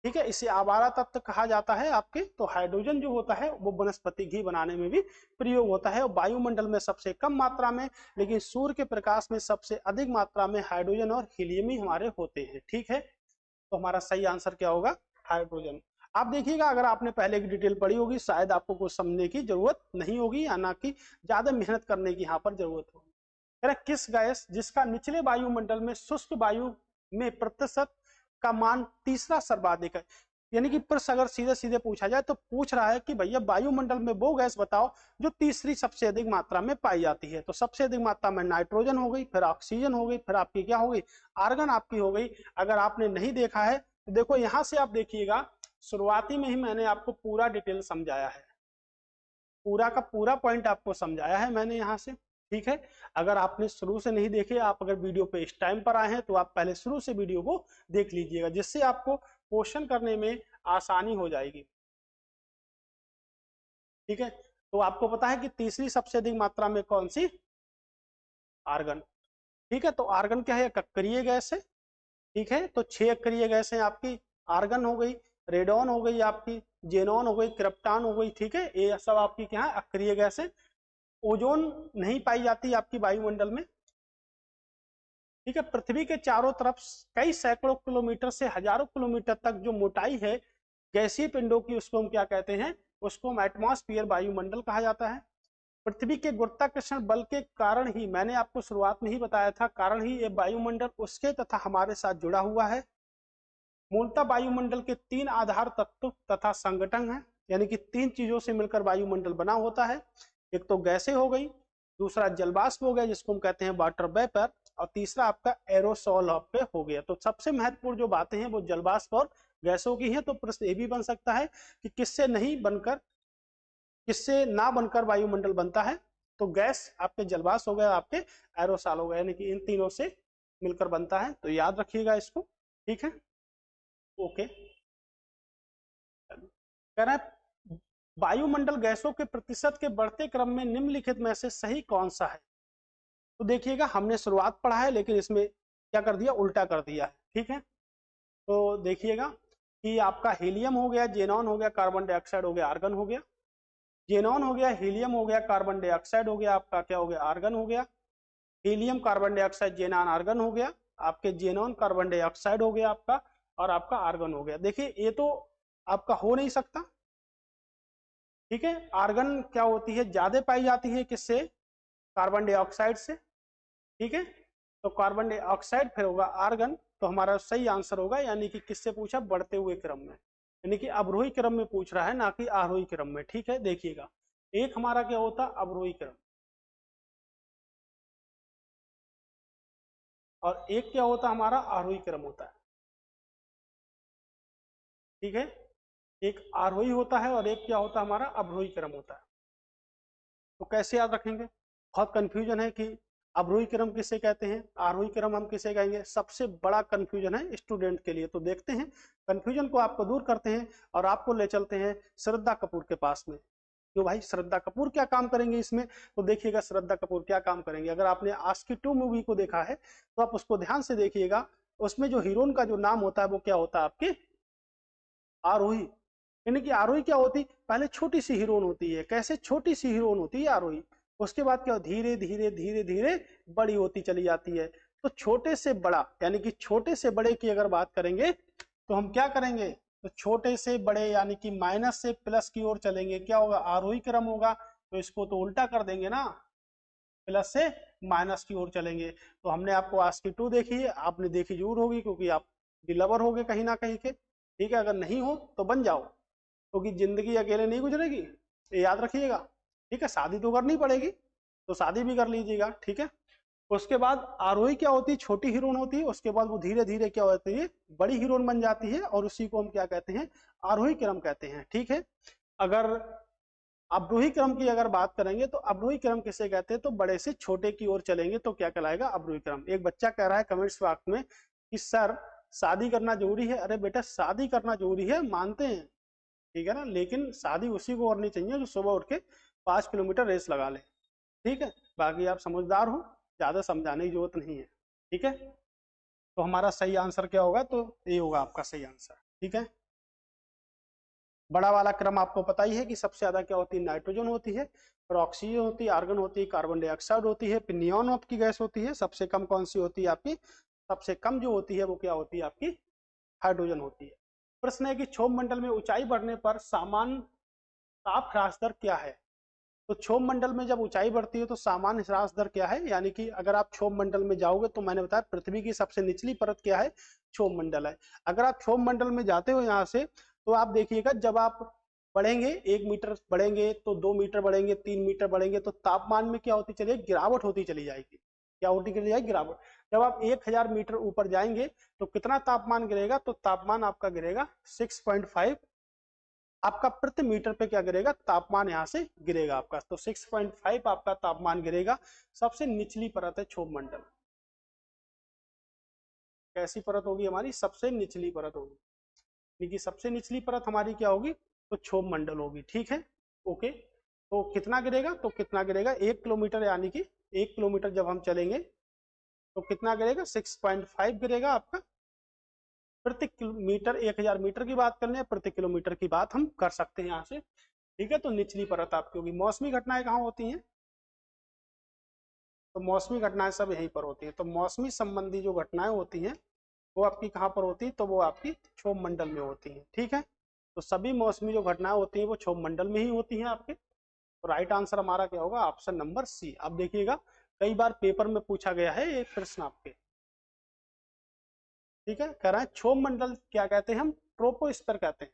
ठीक है, इसे आवारा तत्व कहा जाता है आपके। तो हाइड्रोजन जो होता है वो वनस्पति घी बनाने में भी प्रयोग होता है, और वायुमंडल में सबसे कम मात्रा में, लेकिन सूर्य के प्रकाश में सबसे अधिक मात्रा में हाइड्रोजन और हीलियम ही हमारे होते हैं। ठीक है, तो हमारा सही आंसर क्या होगा, हाइड्रोजन। आप देखिएगा, अगर आपने पहले की डिटेल पढ़ी होगी शायद आपको कुछ समझने की जरूरत नहीं होगी, या ना कि ज्यादा मेहनत करने की यहाँ पर जरूरत होगी। किस गैस जिसका निचले वायुमंडल में शुष्क वायु में प्रतिशत का मान तीसरा सर्वाधिक है। यानी कि प्रश्न अगर सीधे सीधे पूछा जाए तो पूछ रहा है कि भैया वायुमंडल में वो गैस बताओ जो तीसरी सबसे अधिक मात्रा में पाई जाती है। तो सबसे अधिक मात्रा में नाइट्रोजन हो गई, फिर ऑक्सीजन हो गई, फिर आपकी क्या हो गई, आर्गन आपकी हो गई। अगर आपने नहीं देखा है तो देखो यहां से आप देखिएगा, शुरुआती में ही मैंने आपको पूरा डिटेल समझाया है, पूरा का पूरा पॉइंट आपको समझाया है मैंने यहाँ से। ठीक है, अगर आपने शुरू से नहीं देखे, आप अगर वीडियो पे इस टाइम पर आए हैं तो आप पहले शुरू से वीडियो को देख लीजिएगा, जिससे आपको क्वेश्चन करने में आसानी हो जाएगी। ठीक है, तो आपको पता है कि तीसरी सबसे अधिक मात्रा में कौन सी, आर्गन। ठीक है, तो आर्गन क्या है, कक्षीय गैस है। ठीक है, तो 6 अक्षीय गैस है आपकी, आर्गन हो गई, रेडॉन हो गई आपकी, जेनॉन हो गई, क्रिप्टॉन हो गई। ठीक है, ये सब आपकी क्या है, अक्षीय गैस है। ओजोन नहीं पाई जाती आपकी वायुमंडल में। ठीक है, पृथ्वी के चारों तरफ कई सैकड़ों किलोमीटर से हजारों किलोमीटर तक जो मोटाई है गैसीय पिंडों की, उसको हम क्या कहते हैं, उसको हम एटमॉस्फेयर, वायुमंडल कहा जाता है। पृथ्वी के गुरुत्वाकर्षण बल के कारण ही, मैंने आपको शुरुआत में ही बताया था, कारण ही ये वायुमंडल उसके तथा हमारे साथ जुड़ा हुआ है। मूलतः वायुमंडल के 3 आधार तत्व तथा संगठन है, यानी कि 3 चीजों से मिलकर वायुमंडल बना होता है। एक तो गैसें हो गई, दूसरा जलवाष्प हो गया जिसको हम कहते हैं वाटर वेपर, और तीसरा आपका एरोसोल पे हो गया। तो सबसे महत्वपूर्ण जो बातें हैं वो जलवाष्प और गैसों की हैं। तो प्रश्न ये भी बन सकता है कि किससे नहीं बनकर, किससे ना बनकर वायुमंडल बनता है। तो गैस आपके जलवाष्प हो गया, आपके एरोसोल हो गया, यानी कि इन तीनों से मिलकर बनता है। तो याद रखिएगा इसको। ठीक है, ओके। कह रहा है वायुमंडल गैसों के प्रतिशत के बढ़ते क्रम में निम्नलिखित में से सही कौन सा है। तो देखिएगा, हमने शुरुआत पढ़ा है लेकिन इसमें क्या कर दिया, उल्टा कर दिया है। ठीक है, तो देखिएगा कि आपका हीलियम हो गया, जेनॉन हो गया, कार्बन डाइऑक्साइड हो गया, आर्गन हो गया। जेनॉन हो गया, हीलियम हो गया, कार्बन डाइऑक्साइड हो गया, आपका क्या हो गया, आर्गन हो गया। Helium, carbon dioxide, xenon, argon हो गया। आपके जेनॉन, कार्बन डाइऑक्साइड हो गया आपका, और आपका आर्गन हो गया। देखिए ये तो आपका हो नहीं सकता। ठीक है, आर्गन क्या होती है, ज्यादा पाई जाती है किससे, कार्बन डाइऑक्साइड से, ठीक है। तो कार्बन डाइऑक्साइड फिर होगा आर्गन, तो हमारा सही आंसर होगा, यानी कि किससे पूछा, बढ़ते हुए क्रम में, यानी कि अवरोही क्रम में पूछ रहा है, ना कि आरोही क्रम में, ठीक है। देखिएगा एक हमारा क्या होता है, अवरोही क्रम, और एक क्या होता है हमारा, आरोही क्रम होता है, ठीक है। एक आरोही होता है और एक क्या होता है हमारा, अवरोही क्रम होता है। तो कैसे याद रखेंगे, बहुत कंफ्यूजन है कि अवरोही क्रम किसे कहते हैं, आरोही क्रम हम किसे कहेंगे, सबसे बड़ा कंफ्यूजन है स्टूडेंट के लिए। तो देखते हैं, कंफ्यूजन को आपको दूर करते हैं और आपको ले चलते हैं श्रद्धा कपूर के पास में। क्यों भाई, श्रद्धा कपूर क्या काम करेंगे इसमें, तो देखिएगा श्रद्धा कपूर क्या काम करेंगे। अगर आपने आशिकी 2 मूवी को देखा है तो आप उसको ध्यान से देखिएगा, उसमें जो हीरोइन का जो नाम होता है वो क्या होता है आपके, आरोही। यानी कि आरोही क्या होती, पहले छोटी सी हीरोइन होती है, कैसे छोटी सी हीरोइन होती है आरोही, उसके बाद क्या धीरे धीरे धीरे धीरे बड़ी होती चली जाती है। तो छोटे से बड़ा, यानी कि छोटे से बड़े की अगर बात करेंगे तो हम क्या करेंगे, तो छोटे से बड़े यानी कि माइनस से प्लस की ओर चलेंगे, क्या होगा, आरोही क्रम होगा। तो इसको तो उल्टा कर देंगे ना, प्लस से माइनस की ओर चलेंगे। तो हमने आपको आस्की 2 देखी है, आपने देखी जरूर होगी क्योंकि आप भी लवर हो गए कहीं ना कहीं के, ठीक है। अगर नहीं हो तो बन जाओ, क्योंकि जिंदगी अकेले नहीं गुजरेगी, ये याद रखिएगा, ठीक है। शादी तो करनी पड़ेगी, तो शादी भी कर लीजिएगा, ठीक है। उसके बाद आरोही क्या होती है, छोटी हीरोइन होती है, उसके बाद वो धीरे धीरे क्या होती है, बड़ी हीरोइन बन जाती है, और उसी को हम क्या कहते हैं, आरोही क्रम कहते हैं, ठीक है। अगर अवरोही क्रम की अगर बात करेंगे तो अवरोही क्रम किसे कहते हैं, तो बड़े से छोटे की ओर चलेंगे तो क्या कहलाएगा, अवरोही क्रम। एक बच्चा कह रहा है कमेंट्स बॉक्स में कि सर शादी करना जरूरी है। अरे बेटा, शादी करना जरूरी है, मानते हैं, ठीक है ना, लेकिन शादी उसी को करनी चाहिए जो सुबह उठ के 5 किलोमीटर रेस लगा ले, ठीक है। बाकी आप समझदार हो, ज्यादा समझाने की जरूरत नहीं है, ठीक है। तो हमारा सही आंसर क्या होगा, तो ये होगा आपका सही आंसर, ठीक है। बड़ा वाला क्रम आपको पता ही है कि सबसे ज्यादा क्या होती है, नाइट्रोजन होती है, फिर ऑक्सीजन होती है, आर्गन होती है, कार्बन डाइऑक्साइड होती है, फिर नियॉन आपकी गैस होती है, सबसे कम कौन सी होती है आपकी, सबसे कम जो होती है वो क्या होती है आपकी, हाइड्रोजन होती है। प्रश्न है कि क्षोभ मंडल में ऊंचाई बढ़ने पर सामान्य ताप ह्रास दर क्या है। तो क्षोभ मंडल में जब ऊंचाई बढ़ती है तो सामान्य ह्रास दर क्या है, यानी कि अगर आप क्षोभ मंडल में जाओगे तो मैंने बताया पृथ्वी की सबसे निचली परत क्या है, क्षोभ मंडल है। अगर आप क्षोभ मंडल में जाते हो यहाँ से, तो आप देखिएगा जब आप बढ़ेंगे 1 मीटर बढ़ेंगे तो 2 मीटर बढ़ेंगे, 3 मीटर बढ़ेंगे, तो तापमान में क्या होती चली, गिरावट होती चली जाएगी। क्या होती चली जाएगी, गिरावट। जब आप 1000 मीटर ऊपर जाएंगे तो कितना तापमान गिरेगा, तो तापमान आपका गिरेगा 6.5, आपका प्रति मीटर पे क्या गिरेगा, तापमान यहाँ से गिरेगा आपका, तो 6.5 आपका तापमान गिरेगा। सबसे निचली परत है क्षोभ मंडल। कैसी परत होगी हमारी, सबसे निचली परत होगी, क्योंकि सबसे निचली परत हमारी क्या होगी, तो क्षोभ मंडल होगी, ठीक है। ओके, तो कितना गिरेगा, तो कितना गिरेगा 1 किलोमीटर, यानी कि 1 किलोमीटर जब हम चलेंगे तो कितना गिरेगा, 6.5 गिरेगा आपका प्रति किलोमीटर। 1000 मीटर की बात करने, प्रति किलोमीटर की बात हम कर सकते हैं यहाँ से, ठीक है। तो निचली परत आपकी होगी। मौसमी घटनाएं कहाँ होती हैं, तो मौसमी घटनाएं सब यहीं पर होती है। तो मौसमी संबंधी जो घटनाएं होती हैं वो आपकी कहाँ पर होती है, तो वो आपकी क्षोभ मंडल में होती है, ठीक है। तो सभी मौसमी जो घटनाएं होती हैं वो क्षोभ मंडल में ही होती हैं आपके। तो राइट आंसर हमारा क्या होगा, ऑप्शन नंबर सी। अब देखिएगा कई बार पेपर में पूछा गया है एक प्रश्न आपके, ठीक है। कह रहा है क्षोभ मंडल क्या कहते हैं हम, ट्रोपोस्फीयर कहते हैं।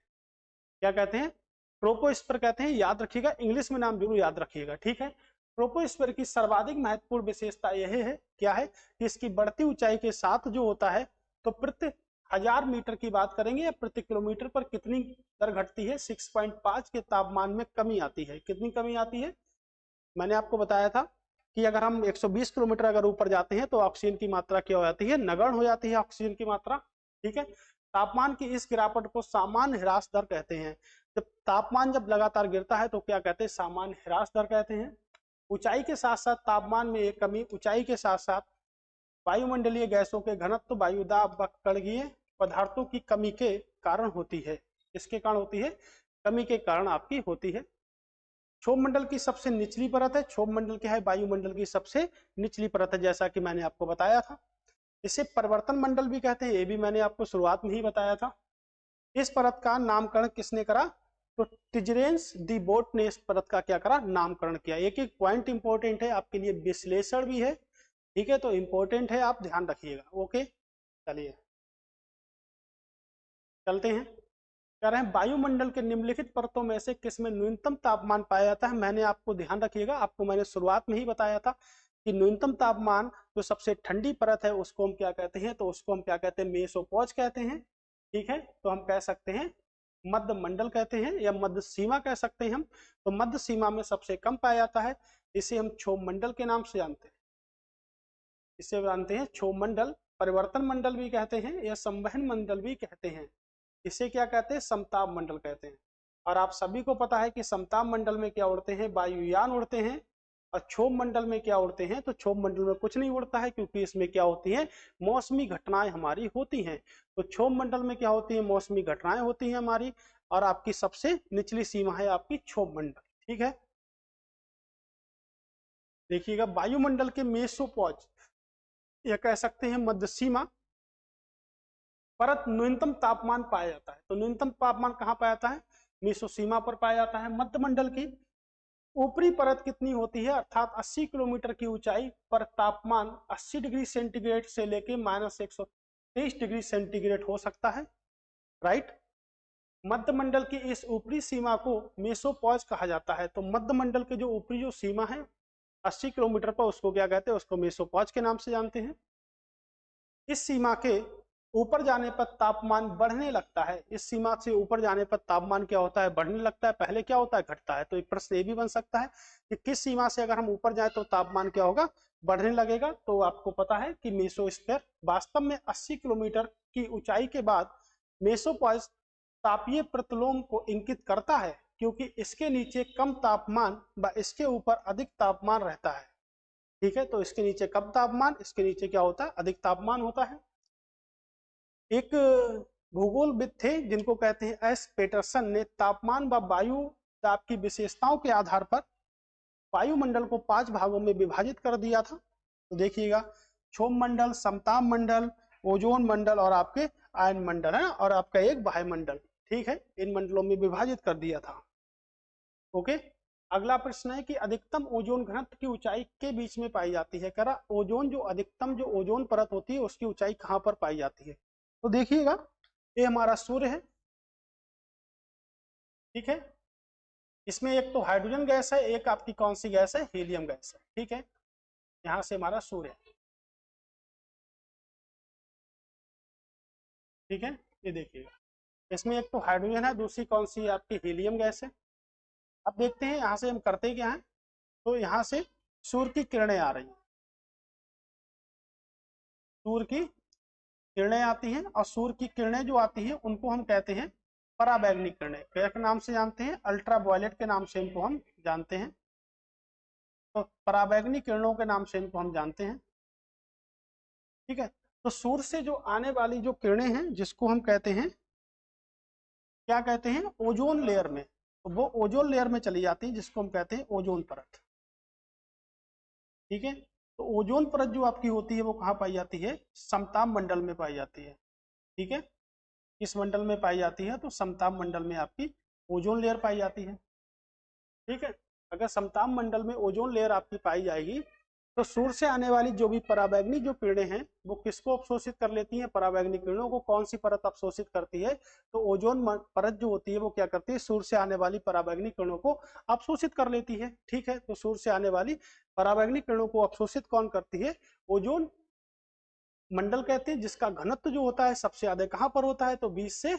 क्या कहते हैं, ट्रोपोस्फीयर कहते हैं। याद रखिएगा, इंग्लिश में नाम जरूर याद रखिएगा, ठीक है। ट्रोपोस्फीयर की सर्वाधिक महत्वपूर्ण विशेषता यह है, क्या है, कि इसकी बढ़ती ऊंचाई के साथ जो होता है, तो प्रति 1000 मीटर की बात करेंगे या प्रति किलोमीटर पर कितनी दर घटती है, 6.5 के तापमान में कमी आती है। कितनी कमी आती है, मैंने आपको बताया था कि अगर हम 120 किलोमीटर अगर ऊपर जाते हैं तो ऑक्सीजन की मात्रा क्या हो जाती है, नगण्य हो जाती है ऑक्सीजन की मात्रा, ठीक है। तापमान की इस गिरावट को सामान्य ह्रास दर कहते हैं। जब तापमान जब लगातार गिरता है तो क्या कहते हैं, सामान्य ह्रास दर कहते हैं। ऊंचाई के साथ साथ तापमान में एक कमी, ऊंचाई के साथ साथ वायुमंडलीय गैसों के घनत्व, वायुदाब व कणीय पदार्थों की कमी के कारण होती है। इसके कारण होती है, कमी के कारण आपकी होती है। क्षोभ मंडल की सबसे निचली परत है, क्षोभ मंडल क्या है, वायुमंडल की सबसे निचली परत है, जैसा कि मैंने आपको बताया था। इसे परिवर्तन मंडल भी कहते हैं, ये भी मैंने आपको शुरुआत में ही बताया था। इस परत का नामकरण किसने करा, तो टिजरेंस दी बोट ने इस परत का क्या करा, नामकरण किया। एक एक पॉइंट इंपॉर्टेंट है आपके लिए, विश्लेषण भी है, ठीक है, तो इंपॉर्टेंट है, आप ध्यान रखिएगा। ओके, चलिए चलते हैं। कह रहे हैं वायुमंडल के निम्नलिखित परतों में से किसमें न्यूनतम तापमान पाया जाता है। मैंने आपको ध्यान रखिएगा, आपको मैंने शुरुआत में ही बताया था कि न्यूनतम तापमान जो सबसे ठंडी परत है उसको हम क्या कहते हैं, तो उसको हम क्या कहते हैं, मेसोपॉज कहते हैं। ठीक है, तो हम कह सकते हैं मध्य मंडल कहते हैं या मध्य सीमा कह सकते हैं हम। तो मध्य सीमा में सबसे कम पाया जाता है, इसे हम क्षोभ मंडल के नाम से जानते हैं। इसे जानते हैं क्षोभ मंडल, परिवर्तन मंडल भी कहते हैं या संवहन मंडल भी कहते हैं। इसे क्या कहते हैं, समताप मंडल कहते हैं। और आप सभी को पता है कि समताप मंडल में क्या उड़ते हैं, वायुयान उड़ते हैं। और क्षोभ मंडल में क्या उड़ते हैं, तो क्षोभ मंडल में कुछ नहीं उड़ता है, क्योंकि इसमें क्या होती है, मौसमी घटनाएं हमारी होती हैं। तो क्षोभ मंडल में क्या होती है, मौसमी घटनाएं होती हैं हमारी। और आपकी सबसे निचली सीमा है आपकी क्षोभ मंडल। ठीक है, देखिएगा वायुमंडल के मेसोपॉज या कह सकते हैं मध्य सीमा परत न्यूनतम तापमान पाया जाता है। तो न्यूनतम तापमान कहाँ पाया जाता है, मेसोसीमा पर पाया जाता है। मध्य मंडल की ऊपरी परत कितनी होती है, अर्थात 80 किलोमीटर की ऊंचाई पर तापमान 80 डिग्री सेंटीग्रेड से लेके -123 डिग्री सेंटीग्रेड हो सकता है। राइट, मध्य मंडल की इस ऊपरी सीमा को मेसोपॉज कहा जाता है। तो मध्य मंडल के जो ऊपरी जो सीमा है 80 किलोमीटर पर, उसको क्या कहते हैं, उसको मेसोपॉज के नाम से जानते हैं। इस सीमा के ऊपर जाने पर तापमान बढ़ने लगता है। इस सीमा से ऊपर जाने पर तापमान क्या होता है, बढ़ने लगता है। पहले क्या होता है, घटता है। तो एक प्रश्न ये भी बन सकता है कि किस सीमा से अगर हम ऊपर जाए तो तापमान क्या होगा, बढ़ने लगेगा। तो आपको पता है कि मेसोस्फीयर वास्तव में 80 किलोमीटर की ऊंचाई के बाद मेसोपॉज तापीय प्रतिलोम को इंगित करता है, क्योंकि इसके नीचे कम तापमान व इसके ऊपर अधिक तापमान रहता है। ठीक है, तो इसके नीचे कम तापमान, इसके नीचे क्या होता है, अधिक तापमान होता है। एक भूगोलविद थे जिनको कहते हैं एस पेटरसन ने तापमान व वायु दाब की विशेषताओं के आधार पर वायुमंडल को 5 भागों में विभाजित कर दिया था। तो देखिएगा, क्षोभ मंडल, समताप मंडल, ओजोन मंडल और आपके आयन मंडल है, और आपका एक वायुमंडल। ठीक है, इन मंडलों में विभाजित कर दिया था। ओके, अगला प्रश्न है कि अधिकतम ओजोन घनत्व की ऊंचाई के बीच में पाई जाती है। करा ओजोन जो अधिकतम जो ओजोन परत होती है उसकी ऊंचाई कहां पर पाई जाती है। तो देखिएगा, ये हमारा सूर्य है। ठीक है, इसमें एक तो हाइड्रोजन गैस है, एक आपकी कौन सी गैस है, हीलियम गैस है। ठीक है, यहां से हमारा सूर्य है। ठीक है, ये देखिएगा, इसमें एक तो हाइड्रोजन है, दूसरी कौन सी है आपकी, हीलियम गैस है। अब देखते हैं यहाँ से हम करते क्या है। तो यहाँ से सूर्य की किरणें आ रही हैं, सूर्य की किरणें आती हैं, और सूर्य की किरणें जो आती हैं उनको हम कहते हैं पराबैंगनी किरणें। क्या के नाम से जानते हैं, अल्ट्रावायलेट के नाम से इनको हम जानते हैं। तो पराबैंगनी किरणों के नाम से इनको हम जानते हैं। ठीक है, तो सूर्य से जो आने वाली जो किरणें हैं जिसको हम कहते हैं, क्या कहते हैं, ओजोन लेयर में, तो वो ओजोन लेयर में चली जाती है, जिसको हम कहते हैं ओजोन परत। ठीक है, तो ओजोन परत जो आपकी होती है वो कहाँ पाई जाती है, समताप मंडल में पाई जाती है। ठीक है, किस मंडल में पाई जाती है, तो समताप मंडल में आपकी ओजोन लेयर पाई जाती है। ठीक है, अगर समताप मंडल में ओजोन लेयर आपकी पाई जाएगी तो सूर्य से आने वाली जो भी पराबैंगनी जो किरणें हैं वो किसको अवशोषित कर लेती हैं, पराबैंगनी किरणों को कौन सी परत अवशोषित करती है, तो ओजोन परत जो होती है वो क्या करती है, सूर्य से आने वाली पराबैंगनी किरणों को अवशोषित कर लेती है। ठीक है, तो सूर्य से आने वाली पराबैंगनी किरणों को अवशोषित कौन करती है, ओजोन मंडल कहते हैं, जिसका घनत्व जो होता है सबसे ज्यादा कहां पर होता है, तो 20 से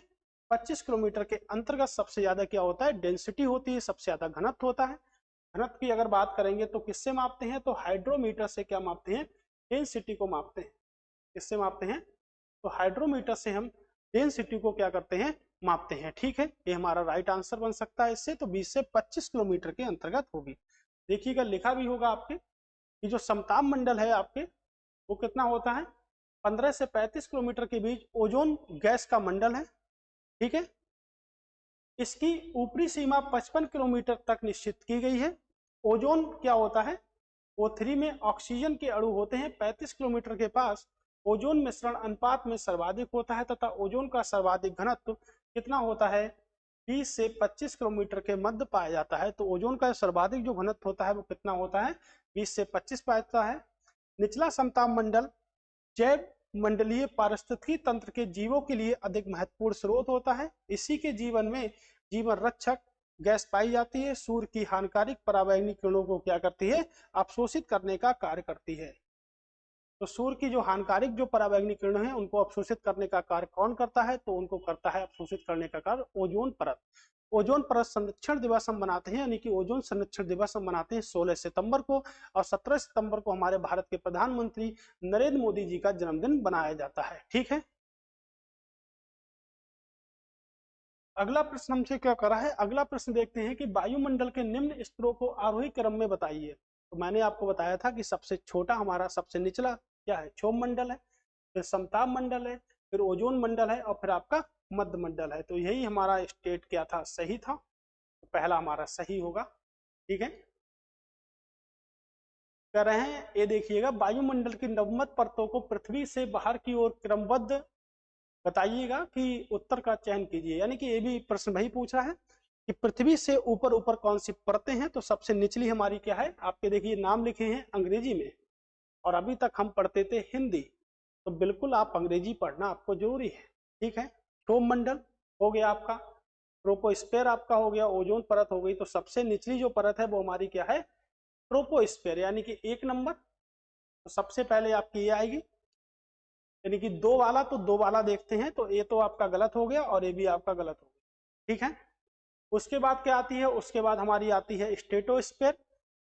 25 किलोमीटर के अंतर्गत सबसे ज्यादा क्या होता है, डेंसिटी होती है, सबसे ज्यादा घनत्व होता है। घनत्व की अगर बात करेंगे तो किससे मापते हैं, तो हाइड्रोमीटर से क्या मापते हैं, डेंसिटी को मापते हैं। किससे मापते हैं, तो हाइड्रोमीटर से हम डेंसिटी को क्या करते हैं, मापते हैं। ठीक है, ये हमारा राइट आंसर बन सकता है इससे। तो 20 से 25 किलोमीटर के अंतर्गत होगी। देखिएगा, लिखा भी होगा आपके कि जो समताप मंडल है आपके वो कितना होता है, 15 से 35 किलोमीटर के बीच ओजोन गैस का मंडल है। ठीक है, इसकी ऊपरी सीमा 55 किलोमीटर तक निश्चित की गई है। ओजोन क्या होता है, O3 में ऑक्सीजन के अणु होते हैं। 35 किलोमीटर के पास ओजोन मिश्रण अनुपात में सर्वाधिक होता है, तथा ओजोन का सर्वाधिक घनत्व कितना होता है, 20 से 25 किलोमीटर के मध्य पाया जाता है। तो ओजोन का सर्वाधिक जो घनत्व होता है वो कितना होता है, 20 से 25 पाता है। निचला समताप मंडल जैव मंडलीय पारिस्थितिकी तंत्र के जीवों के लिए अधिक महत्वपूर्ण स्रोत होता है। इसी के जीवन में जीवन रक्षक गैस पाई जाती है। सूर्य की हानिकारक पराबैंगनी किरणों को क्या करती है, अवशोषित करने का कार्य करती है। तो सूर्य की जो हानिकारक जो पराबैंगनी किरण है उनको अवशोषित करने का कार्य कौन करता है, तो उनको करता है अवशोषित करने का कार्य ओजोन परत। ओजोन परत संरक्षण दिवस हम मनाते हैं, यानी कि ओजोन संरक्षण दिवस हम मनाते हैं 16 सितंबर को, और 17 सितंबर को हमारे भारत के प्रधानमंत्री नरेंद्र मोदी जी का जन्मदिन बनाया जाता है। ठीक है, अगला प्रश्न हमसे क्या करा है, अगला प्रश्न देखते हैं कि वायुमंडल के निम्न स्तरों को आरोही क्रम में बताइए। तो मैंने आपको बताया था कि सबसे छोटा हमारा सबसे निचला क्या है, क्षोभ मंडल है, फिर समताप मंडल है, फिर ओजोन मंडल है, और फिर आपका मध्य मंडल है। तो यही हमारा स्टेट क्या था, सही था, तो पहला हमारा सही होगा। ठीक है, कह रहे हैं ये देखिएगा, वायुमंडल की नवमत परतों को पृथ्वी से बाहर की ओर क्रमबद्ध बताइएगा कि उत्तर का चयन कीजिए। यानी कि ये भी प्रश्न वही पूछ रहा है कि पृथ्वी से ऊपर ऊपर कौन सी परतें हैं। तो सबसे निचली हमारी क्या है, आपके देखिए नाम लिखे हैं अंग्रेजी में, और अभी तक हम पढ़ते थे हिंदी, तो बिल्कुल आप अंग्रेजी पढ़ना आपको जरूरी है। ठीक है, क्षोभ मंडल हो गया आपका, ट्रोपोस्फेयर आपका हो गया, ओजोन परत हो गई। तो सबसे निचली जो परत है वो हमारी क्या है, ट्रोपोस्फेयर, यानी कि 1 नंबर। तो सबसे पहले आपकी ये आएगी, यानी कि दो वाला, तो दो वाला देखते हैं, तो ये तो आपका गलत हो गया और ये भी आपका गलत हो गया। ठीक है, उसके बाद क्या आती है, उसके बाद हमारी आती है स्ट्रेटोस्फेयर।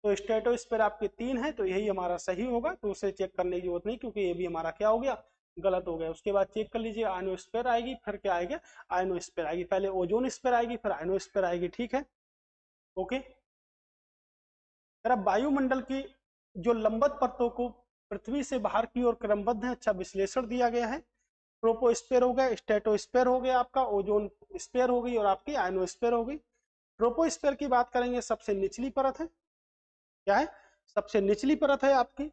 तो स्ट्रेटोस्फेयर आपके 3 है, तो यही हमारा सही होगा, तो उसे चेक करने की जरूरत नहीं, क्योंकि ये भी हमारा क्या हो गया, गलत हो गया। उसके बाद चेक कर लीजिए, आयनोस्फेयर आएगी, फिर क्या आएगा, आयनोस्फेयर आएगी, पहले ओजोन स्फेयर आएगी, फिर आयनोस्फेयर आएगी। ठीक है, ओके। फिर अब वायुमंडल की जो लंबवत परतों को पृथ्वी से बाहर की ओर क्रमबद्ध है, अच्छा विश्लेषण दिया गया है। ट्रोपोस्फेयर हो गया, स्ट्रेटोस्फेयर हो गया आपका, ओजोन स्फेयर हो गई, और आपकी आयनोस्फेयर हो गई। ट्रोपोस्फेयर की बात करेंगे, सबसे निचली परत है, क्या है, सबसे निचली परत है आपकी,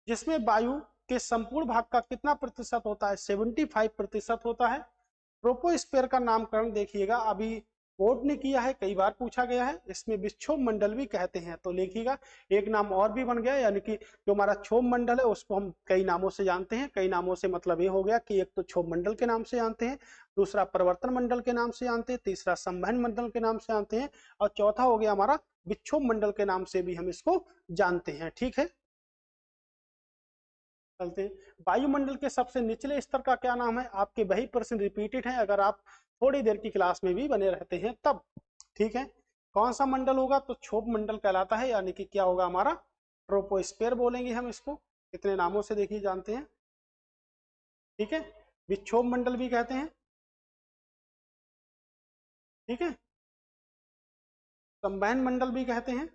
जिसमें वायु के संपूर्ण भाग का कितना प्रतिशत होता है, 75% होता है। ट्रोपोस्फेयर का नामकरण देखिएगा, अभी बोर्ड ने किया है, कई बार पूछा गया है, इसमें विक्षोभ मंडल भी कहते हैं। तो लिखिएगा, एक नाम और भी बन गया, यानी कि जो हमारा क्षोभ मंडल है उसको हम कई नामों से जानते हैं। कई नामों से मतलब ये हो गया कि एक तो क्षोभ मंडल के नाम से जानते हैं, दूसरा परिवर्तन मंडल के नाम से जानते हैं, तीसरा संवहन मंडल के नाम से जानते हैं, और चौथा हो गया हमारा विक्षोभ मंडल के नाम से भी हम इसको जानते हैं। ठीक है, चलते हैं। वायुमंडल के सबसे निचले स्तर का क्या नाम है, आपके वही प्रश्न रिपीटेड है, अगर आप थोड़ी देर की क्लास में भी बने रहते हैं तब। ठीक है, कौन सा मंडल होगा, तो क्षोभ मंडल कहलाता है, यानी कि क्या होगा हमारा, ट्रोपोस्फेयर बोलेंगे हम इसको, कितने नामों से देखिए जानते हैं। ठीक है, विक्षोभ मंडल भी कहते हैं। ठीक है, संवहन मंडल भी कहते हैं।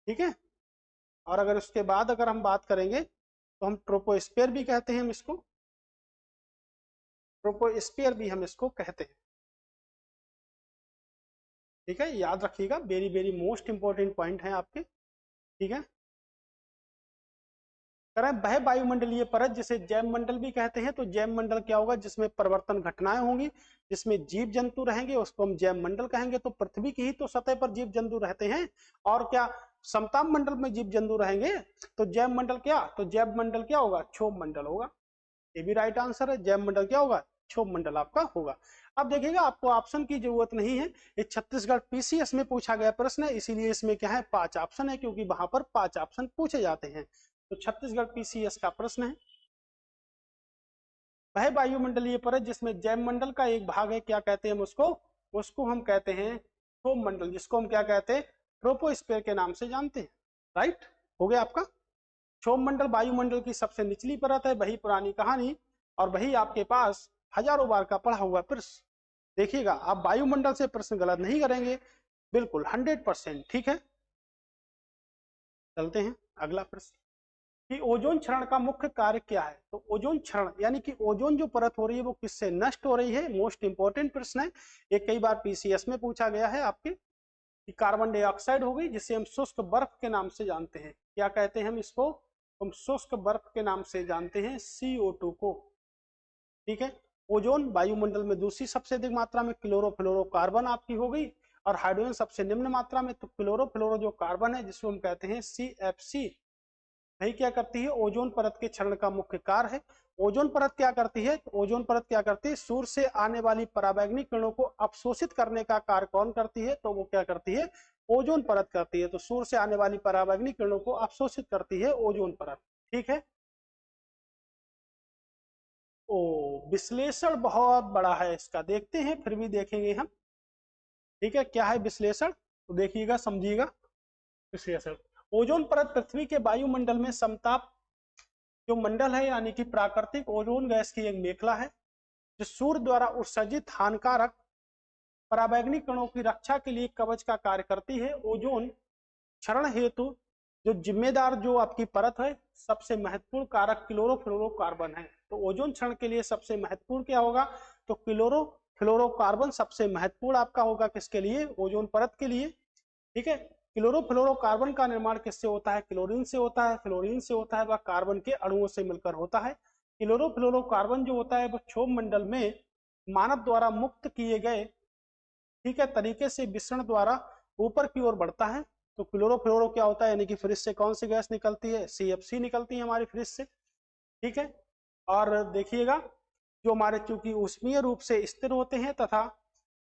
ठीक है, और अगर उसके बाद अगर हम बात करेंगे तो हम ट्रोपोस्फेयर भी कहते हैं हम इसको, ट्रोपोस्फेयर भी हम इसको कहते हैं। ठीक है, याद रखिएगा, very very most important point है आपके। ठीक है, करें वह वायुमंडलीय परत जिसे जैव मंडल भी कहते हैं। तो जैव मंडल क्या होगा, जिसमें परिवर्तन घटनाएं होंगी, जिसमें जीव जंतु रहेंगे, उसको हम जैव मंडल कहेंगे। तो पृथ्वी की ही तो सतह पर जीव जंतु रहते हैं, और क्या समताप मंडल में जीव जंतु रहेंगे। तो जैव मंडल क्या, तो जैव मंडल क्या होगा, क्षोभ मंडल होगा। ये भी राइट आंसर है, जैव मंडल क्या होगा, क्षोभ मंडल आपका होगा। अब देखिएगा, आपको ऑप्शन की जरूरत नहीं है, ये छत्तीसगढ़ पीसीएस में पूछा गया प्रश्न है, इसीलिए इसमें क्या है, 5 ऑप्शन है, क्योंकि वहां पर 5 ऑप्शन पूछे जाते हैं। तो छत्तीसगढ़ पीसीएस का प्रश्न है, वह वायुमंडलीय परत जिसमें जैव मंडल का एक भाग है, क्या कहते हैं हम उसको, उसको हम कहते हैं क्षोभ मंडल, जिसको हम क्या कहते हैं, ट्रोपोस्फेयर के नाम से जानते हैं। राइट, हो गया आपका। क्षोभ मंडल वायुमंडल की सबसे निचली परत है, वही पुरानी कहानी, और वही आपके पास हजारों बार का पढ़ा हुआ प्रश्न। देखिएगा, आप वायुमंडल से प्रश्न गलत नहीं करेंगे, बिल्कुल 100%। ठीक है, चलते हैं अगला प्रश्न कि ओजोन क्षरण का मुख्य कार्य क्या है। तो ओजोन क्षरण यानी कि ओजोन जो परत हो रही है वो किससे नष्ट हो रही है, मोस्ट इंपॉर्टेंट प्रश्न है, ये कई बार पीसीएस में पूछा गया है आपके, कि कार्बन डाइऑक्साइड हो गई, जिसे हम शुष्क बर्फ के नाम से जानते हैं। क्या कहते हैं हम इसको, हम शुष्क बर्फ के नाम से जानते हैं, CO2 को। ठीक है, ओजोन वायुमंडल में दूसरी सबसे अधिक मात्रा में क्लोरोफ्लोरोकार्बन आपकी हो गई, और हाइड्रोजन सबसे निम्न मात्रा में। तो क्लोरोफ्लोरो जो कार्बन है जिसको हम कहते हैं CFC, वही क्या करती है, ओजोन परत के क्षरण का मुख्य कार्य है। ओजोन परत क्या करती है, ओजोन परत क्या करती है, सूर्य से आने वाली पराबैंगनी किरणों को अवशोषित करने का कार्य कौन करती है, तो वो क्या करती है, ओजोन परत करती है। तो सूर्य से आने वाली पराबैंगनी किरणों को अवशोषित करती है ओजोन परत, ठीक है। ओ, विश्लेषण बहुत बड़ा है इसका, देखते हैं, फिर भी देखेंगे हम, ठीक है। क्या है विश्लेषण, तो देखिएगा, समझिएगा। विश्लेषण, ओजोन परत पृथ्वी के वायुमंडल में समताप जो मंडल है यानी कि प्राकृतिक ओजोन गैस की एक मेखला है, जो सूर्य द्वारा उत्सर्जित हानिकारक पराबैंगनी कणों की रक्षा के लिए कवच का कार्य करती है। ओजोन क्षरण हेतु जो जिम्मेदार जो आपकी परत है, सबसे महत्वपूर्ण कारक क्लोरोफ्लोरोकार्बन है। तो ओजोन क्षरण के लिए सबसे महत्वपूर्ण क्या होगा, तो क्लोरोफ्लोरोकार्बन सबसे महत्वपूर्ण आपका होगा, किसके लिए, ओजोन परत के लिए, ठीक है। क्लोरोफ्लोरोकार्बन का निर्माण किससे होता है, क्लोरीन से होता है। फ्लोरीन से होता है वह कार्बन के अणुओं से मिलकर होता है। क्लोरोफ्लोरोकार्बन जो होता है वो क्षोभ मंडल में मानव द्वारा मुक्त किए गए, ठीक है, तरीके से विसरण द्वारा ऊपर की ओर बढ़ता है। तो क्लोरोफ्लोरो क्या होता है, यानी कि फ्रिज से कौन सी गैस निकलती है, CFC निकलती है हमारी फ्रिज से, ठीक है। और देखिएगा, जो हमारे चूंकि ऊष्मीय रूप से स्थिर होते हैं तथा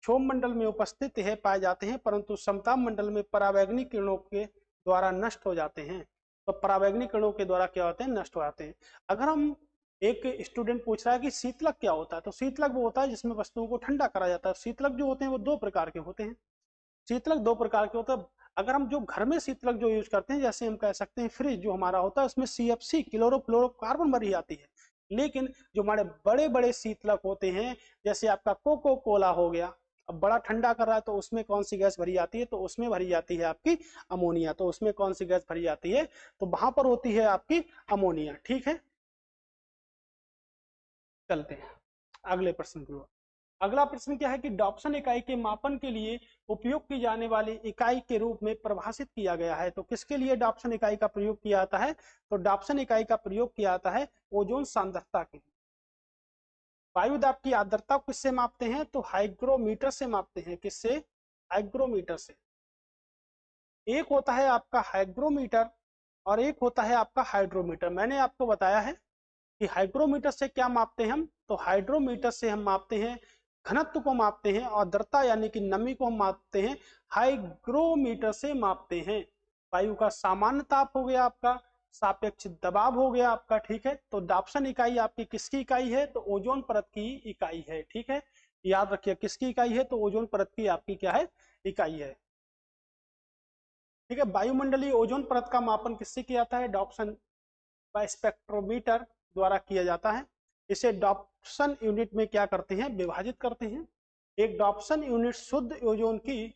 क्षोभ मंडल में उपस्थित है पाए जाते हैं, परंतु समताप मंडल में पराबैंगनी किरणों के द्वारा नष्ट हो जाते हैं। तो पराबैंगनी किरणों के द्वारा क्या होते हैं, नष्ट हो जाते हैं। अगर हम, एक स्टूडेंट पूछ रहा है कि शीतलक क्या होता है, तो शीतलक वो होता है जिसमें वस्तुओं को ठंडा करा जाता है। शीतलक जो होते हैं वो दो प्रकार के होते हैं। शीतलक दो प्रकार के होते हैं। अगर हम जो घर में शीतलक जो यूज करते हैं, जैसे हम कह सकते हैं फ्रिज जो हमारा होता है, उसमें CFC क्लोरोफ्लोरोकार्बन भरी आती है। लेकिन जो हमारे बड़े बड़े शीतलक होते हैं, जैसे आपका कोको कोला हो गया, अब बड़ा ठंडा कर रहा है तो उसमें कौन सी गैस भरी जाती है, तो उसमें भरी जाती है आपकी अमोनिया। तो उसमें कौन सी गैस भरी जाती है, तो वहां पर होती है आपकी अमोनिया, ठीक है। चलते हैं अगले प्रश्न की ओर। अगला प्रश्न क्या है कि डॉप्सन इकाई के मापन के लिए उपयोग की जाने वाली इकाई के रूप में परिभाषित किया गया है। तो किसके लिए डॉप्सन इकाई का प्रयोग किया जाता है, तो डॉप्सन इकाई का प्रयोग किया जाता है ओजोन सांद्रता के लिए। वायु दाब की आर्द्रता किससे मापते हैं, तो हाइग्रोमीटर से मापते हैं। किससे, हाइग्रोमीटर से। एक होता है आपका हाइग्रोमीटर और एक होता है आपका हाइड्रोमीटर। मैंने आपको बताया है कि हाइग्रोमीटर से क्या मापते हैं हम, तो हाइड्रोमीटर से हम मापते हैं घनत्व को मापते हैं, और आर्द्रता यानी कि नमी को हम मापते हैं हाइग्रोमीटर से मापते हैं। वायु का सामान्य ताप हो गया आपका, सापेक्ष दबाव हो गया आपका, ठीक है। तो डॉप्सन इकाई आपकी किसकी इकाई है, तो ओजोन परत की इकाई है, ठीक है। याद रखिए किसकी इकाई है, तो ओजोन परत की आपकी क्या है, इकाई है, ठीक है। वायुमंडलीय ओजोन परत का मापन किससे किया जाता है, डॉप्सन स्पेक्ट्रोमीटर द्वारा किया जाता है। इसे डॉप्सन यूनिट में क्या करते हैं, विभाजित करते हैं। एक डॉप्सन यूनिट शुद्ध ओजोन की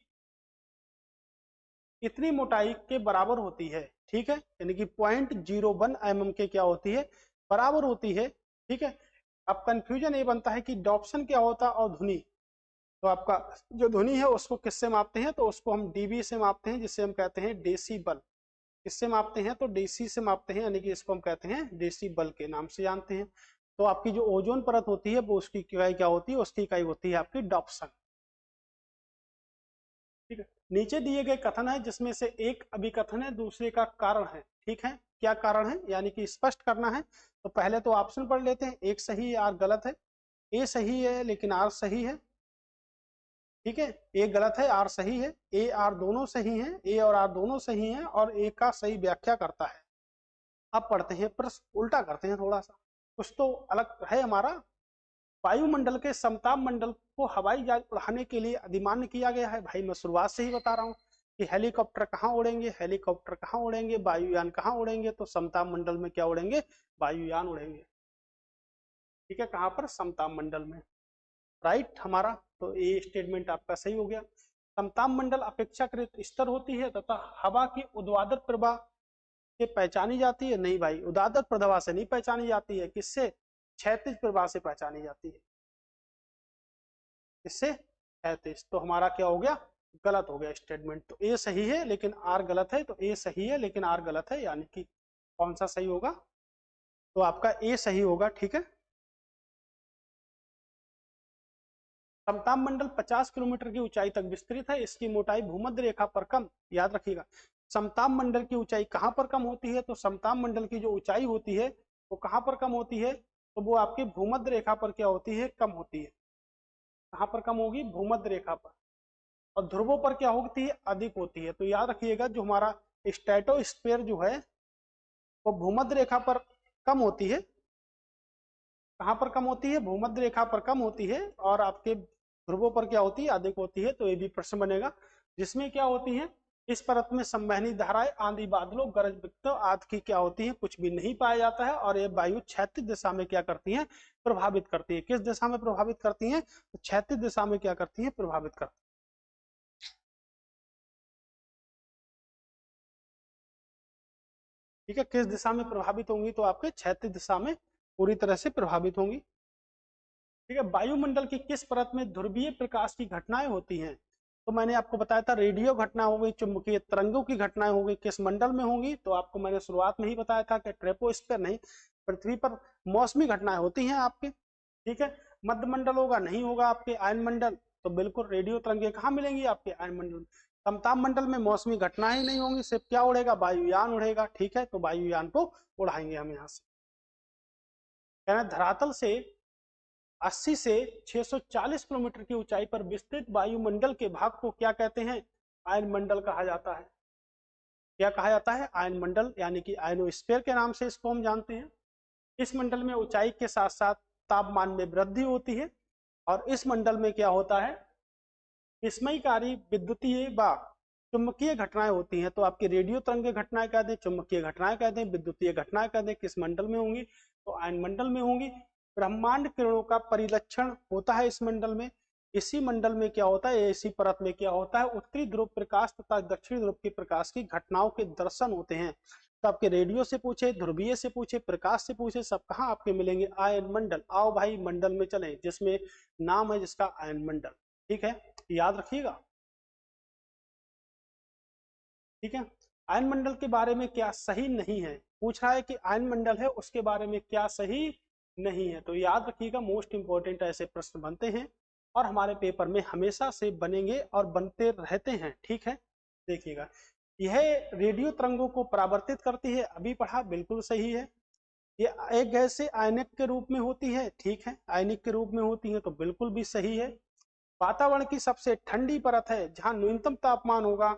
इतनी मोटाई के बराबर होती है, ठीक है, यानी कि 0.01 mm के क्या होती है, बराबर होती है, ठीक है। अब कंफ्यूजन ये बनता है कि डॉप्सन क्या होता है और ध्वनि। तो आपका जो ध्वनि है उसको किससे मापते हैं, तो उसको हम डीबी से मापते हैं, जिसे हम कहते हैं डेसीबल। किससे मापते हैं, तो डेसी से मापते हैं, यानी कि इसको हम कहते हैं डेसीबल के नाम से जानते हैं। तो आपकी जो ओजोन परत होती है वो उसकी इकाई क्या होती है, उसकी इकाई होती है आपकी डॉप्सन, ठीक है। नीचे दिए गए कथन है जिसमें से एक अभिकथन है दूसरे का कारण है, ठीक है। क्या कारण है, यानी कि स्पष्ट करना है। तो पहले तो ऑप्शन पढ़ लेते हैं, एक सही है आर गलत है। ए सही है लेकिन आर सही है, ठीक है। ए गलत है आर सही है, ए आर दोनों सही हैं, ए और आर दोनों सही हैं, और ए का सही व्याख्या करता है। अब पढ़ते हैं प्रश्न, उल्टा करते हैं थोड़ा सा, कुछ तो अलग है हमारा। वायुमंडल के समताप मंडल को हवाई जहाज उड़ाने के लिए अधिमान्य किया गया है। भाई मैं शुरुआत से ही बता रहा हूँ कि हेलीकॉप्टर कहाँ उड़ेंगे, हेलीकॉप्टर कहाँ उड़ेंगे, वायुयान कहाँ उड़ेंगे, तो समताप मंडल में क्या उड़ेंगे, वायुयान उड़ेंगे, ठीक है। कहाँ पर, समताप मंडल में, राइट हमारा। तो ये स्टेटमेंट आपका सही हो गया। समताप मंडल अपेक्षाकृत स्थिर होती है तथा हवा की ऊर्ध्वाधर प्रवाह से पहचानी जाती है। नहीं भाई, ऊर्ध्वाधर प्रवाह से नहीं पहचानी जाती है, किससे, क्षैतिज प्रवाह से पहचानी जाती है। किससे, क्षैतिज। तो हमारा क्या हो गया, गलत हो गया स्टेटमेंट। तो ए सही है लेकिन आर गलत है, तो ए सही है लेकिन आर गलत है, यानी कि कौन सा सही होगा, तो आपका ए सही होगा, ठीक है। समताप मंडल 50 किलोमीटर की ऊंचाई तक विस्तृत है, इसकी मोटाई भूमध्य रेखा पर कम, याद रखिएगा समताप मंडल की ऊंचाई कहां पर कम होती है, तो समताप मंडल की जो ऊंचाई होती है वो कहां पर कम होती है, तो वो आपकी भूमध्य रेखा पर क्या होती है, कम होती है। कहां पर कम होगी, भूमध्य रेखा पर। और ध्रुवों पर क्या होती है, अधिक होती है। तो याद रखिएगा जो हमारा स्ट्रेटोस्फीयर जो है वो भूमध्य रेखा पर कम होती है। कहां पर कम होती है, भूमध्य रेखा पर कम होती है, और आपके ध्रुवों पर क्या होती है, अधिक होती है। तो ये भी प्रश्न बनेगा, जिसमें क्या होती है, इस परत में संवहनी धाराएं आंधी बादलों गरज विकटों आदि की क्या होती है, कुछ भी नहीं पाया जाता है। और ये वायु क्षैतिज दिशा में क्या करती है, प्रभावित करती है। किस दिशा में प्रभावित करती है, तो क्षैतिज दिशा में क्या करती है, प्रभावित करती है। ठीक है, किस दिशा में प्रभावित होंगी, तो आपके क्षैतिज दिशा में पूरी तरह से प्रभावित होंगी। ठीक है, वायुमंडल की किस परत में ध्रुवीय प्रकाश की घटनाएं होती हैं, तो मैंने आपको बताया था रेडियो घटना हो गई, चुंबकीय तरंगों की घटनाएं हो गई, किस मंडल में होंगी, तो आपको मैंने शुरुआत में ही बताया था कि ट्रोपोस्फीयर नहीं, पृथ्वी पर मौसमी घटनाएं होती हैं आपके। ठीक है, मध्य मंडल होगा, नहीं होगा आपके आयन मंडल, तो बिल्कुल रेडियो तरंगें कहाँ मिलेंगी आपके आयन मंडल। समताप मंडल में मौसमी घटनाएं ही नहीं होंगी, सिर्फ क्या उड़ेगा, वायुयान उड़ेगा। ठीक है, तो वायुयान को उड़ाएंगे हम यहाँ से। कहना धरातल से 80 से 640 किलोमीटर की ऊंचाई पर विस्तृत वायुमंडल के भाग को क्या कहते हैं, आयन मंडल कहा जाता है। क्या कहा जाता है, आयन मंडल, यानी कि आयनोस्फीयर के नाम से इसको हम जानते हैं। इस मंडल में ऊंचाई के साथ साथ तापमान में वृद्धि होती है, और इस मंडल में क्या होता है, विस्मयकारी विद्युतीय व चुंबकीय घटनाएं होती हैं। तो आपकी रेडियो तरंगे घटनाएं कह दें, चुंबकीय घटनाएं कह दें, विद्युतीय घटनाएं कह दें, किस मंडल में होंगी, तो आयन मंडल में होंगी। ब्रह्मांड किरणों का परिलक्षण होता है इस मंडल में। इसी मंडल में क्या होता है, इसी परत में क्या होता है, उत्तरी ध्रुव प्रकाश तथा दक्षिणी ध्रुव के प्रकाश की घटनाओं के दर्शन होते हैं। तो आपके रेडियो से पूछे, ध्रुवीय से पूछे, प्रकाश से पूछे, सब कहाँ आपके मिलेंगे, आयन मंडल। आओ भाई मंडल में चलें, जिसमें नाम है जिसका आयन मंडल। ठीक है, याद रखिएगा। ठीक है, आयन मंडल के बारे में क्या सही नहीं है, पूछ रहा है कि आयन मंडल है उसके बारे में क्या सही नहीं है। तो याद रखिएगा, मोस्ट इंपॉर्टेंट ऐसे प्रश्न बनते हैं और हमारे पेपर में हमेशा से बनेंगे और बनते रहते हैं। ठीक है, देखिएगा, यह रेडियो तरंगों को परावर्तित करती है, अभी पढ़ा, बिल्कुल सही है। ये एक गैस से आयनिक के रूप में होती है। ठीक है, आयनिक के रूप में होती है, तो बिल्कुल भी सही है। वातावरण की सबसे ठंडी परत है, जहां न्यूनतम तापमान होगा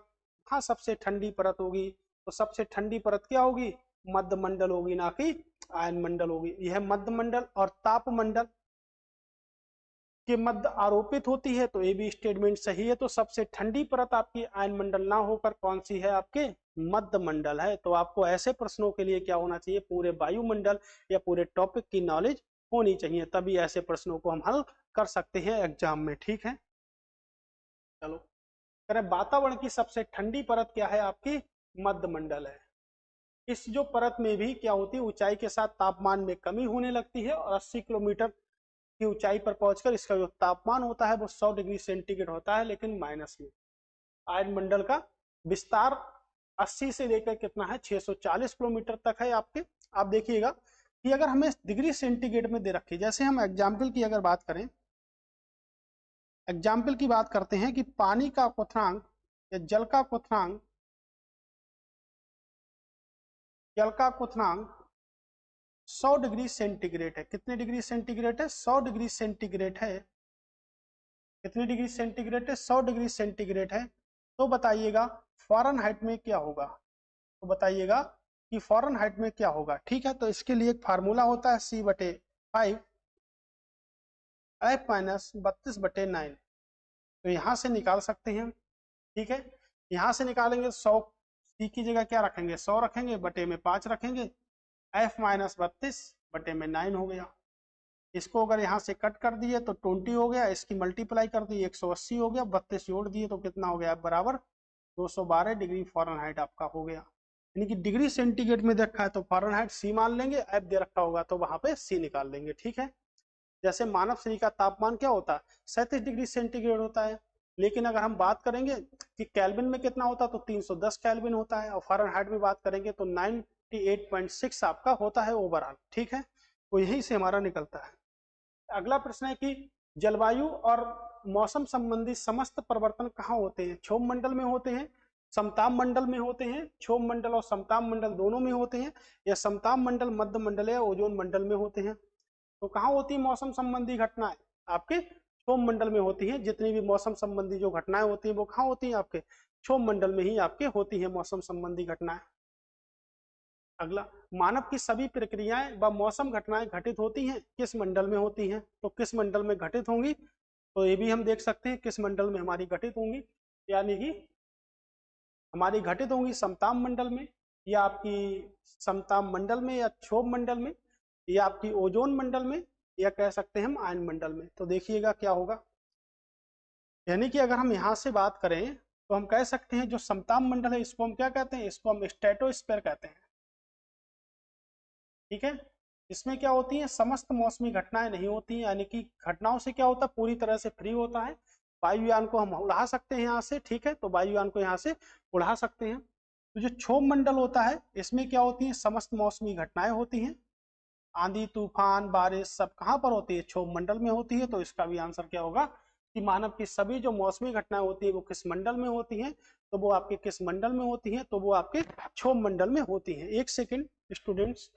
वहां सबसे ठंडी परत होगी। तो सबसे ठंडी परत क्या होगी, मध्य मंडल होगी, ना कि आयन मंडल होगी। यह मध्य मंडल और ताप मंडल के मध्य आरोपित होती है, तो ये भी स्टेटमेंट सही है। तो सबसे ठंडी परत आपकी आयन मंडल ना होकर कौन सी है, आपके मध्य मंडल है। तो आपको ऐसे प्रश्नों के लिए क्या होना चाहिए, पूरे वायुमंडल या पूरे टॉपिक की नॉलेज होनी चाहिए, तभी ऐसे प्रश्नों को हम हल कर सकते हैं एग्जाम में। ठीक है, चलो करें, वातावरण की सबसे ठंडी परत क्या है, आपकी मध्य मंडल है। इस जो परत में भी क्या होती है, ऊंचाई के साथ तापमान में कमी होने लगती है, और 80 किलोमीटर की ऊंचाई पर पहुंचकर इसका जो तापमान होता है वो 100 डिग्री सेंटीग्रेड होता है, लेकिन माइनस में। आयन मंडल का विस्तार 80 से लेकर कितना है, 640 किलोमीटर तक है आपके। आप देखिएगा कि अगर हमें डिग्री सेंटीग्रेड में दे रखी, जैसे हम एग्जाम्पल की अगर बात करें, एग्जाम्पल की बात करते हैं कि पानी का क्वथनांक या जल का क्वथनांक, जल का क्वथनांक 100 डिग्री सेंटीग्रेड है। कितने डिग्री सेंटीग्रेड है, 100 डिग्री सेंटीग्रेड है। कितनी डिग्री सेंटीग्रेड है, 100 डिग्री सेंटीग्रेड है। तो बताइएगा फ़ारेनहाइट में क्या होगा, तो बताइएगा कि फ़ारेनहाइट में क्या होगा। ठीक है, तो इसके लिए एक फार्मूला होता है C/5 F माइनस 32/9। तो यहाँ से निकाल सकते हैं। ठीक है, यहाँ से निकालेंगे 100 C की जगह क्या रखेंगे, 100 रखेंगे, बटे में 5 रखेंगे, F माइनस 32/9 हो गया। इसको अगर यहाँ से कट कर दिए तो 20 हो गया, इसकी मल्टीप्लाई कर दी 180 हो गया, 32 जोड़ दिए तो कितना हो गया, बराबर 212 डिग्री फ़ारेनहाइट आपका हो गया। यानी कि डिग्री सेंटीग्रेड में देखा है तो फ़ारेनहाइट C मान लेंगे, F दे रखा होगा तो वहां पे C निकाल लेंगे। ठीक है, जैसे मानव शरीर का तापमान क्या होता है, 37 डिग्री सेंटीग्रेड होता है, लेकिन अगर हम बात करेंगे कि केल्विन में कितना होता है तो 310 केल्विन होता है, और फ़ारेनहाइट में बात करेंगे तो 98.6 आपका होता है ओवरऑल। ठीक है, तो यही से हमारा निकलता है। अगला प्रश्न है कि जलवायु और मौसम संबंधी समस्त परिवर्तन कहाँ होते हैं? क्षोभ मंडल में होते हैं, समताप मंडल में होते हैं, क्षोभ मंडल और समताप मंडल दोनों में होते हैं, या समताप मंडल, मध्य मंडल या ओजोन मंडल में होते हैं। तो कहाँ होती है मौसम संबंधी घटनाएं? आपके क्षोभ मंडल में होती हैं। जितनी भी मौसम संबंधी जो घटनाएं होती हैं वो कहाँ होती हैं? आपके क्षोभ मंडल में ही आपके होती हैं मौसम संबंधी घटनाएं। अगला, मानव की सभी प्रक्रियाएं व मौसम घटनाएं घटित होती हैं किस मंडल में होती हैं? तो किस मंडल में घटित होंगी? तो ये भी हम देख सकते हैं किस मंडल में हमारी घटित होंगी, यानी कि हमारी घटित होंगी समताप मंडल में, या आपकी समताप मंडल में, या क्षोभ मंडल में, या आपकी ओजोन मंडल में, या कह सकते हैं हम आयन मंडल में। तो देखिएगा क्या होगा, यानी कि अगर हम यहाँ से बात करें तो हम कह सकते हैं जो समताप मंडल है इसको हम क्या कहते हैं? इसको हम स्ट्रेटोस्फीयर कहते हैं। ठीक है, इसमें क्या होती है? समस्त मौसमी घटनाएं नहीं होती हैं, यानी कि घटनाओं से क्या होता है? पूरी तरह से फ्री होता है। वायुयान को हम उड़ा सकते हैं यहाँ से, ठीक है, तो वायुयान को यहाँ से उड़ा सकते हैं। तो जो क्षोभ मंडल होता है इसमें क्या होती है? समस्त मौसमी घटनाएं होती हैं, आंधी तूफान बारिश सब कहाँ पर होती है? क्षोभ मंडल में होती है। तो इसका भी आंसर क्या होगा कि मानव की सभी जो मौसमी घटनाएं होती है वो किस मंडल में होती हैं? तो वो आपके किस मंडल में होती हैं? तो वो आपके क्षोभ मंडल में होती हैं। एक सेकेंड स्टूडेंट्स,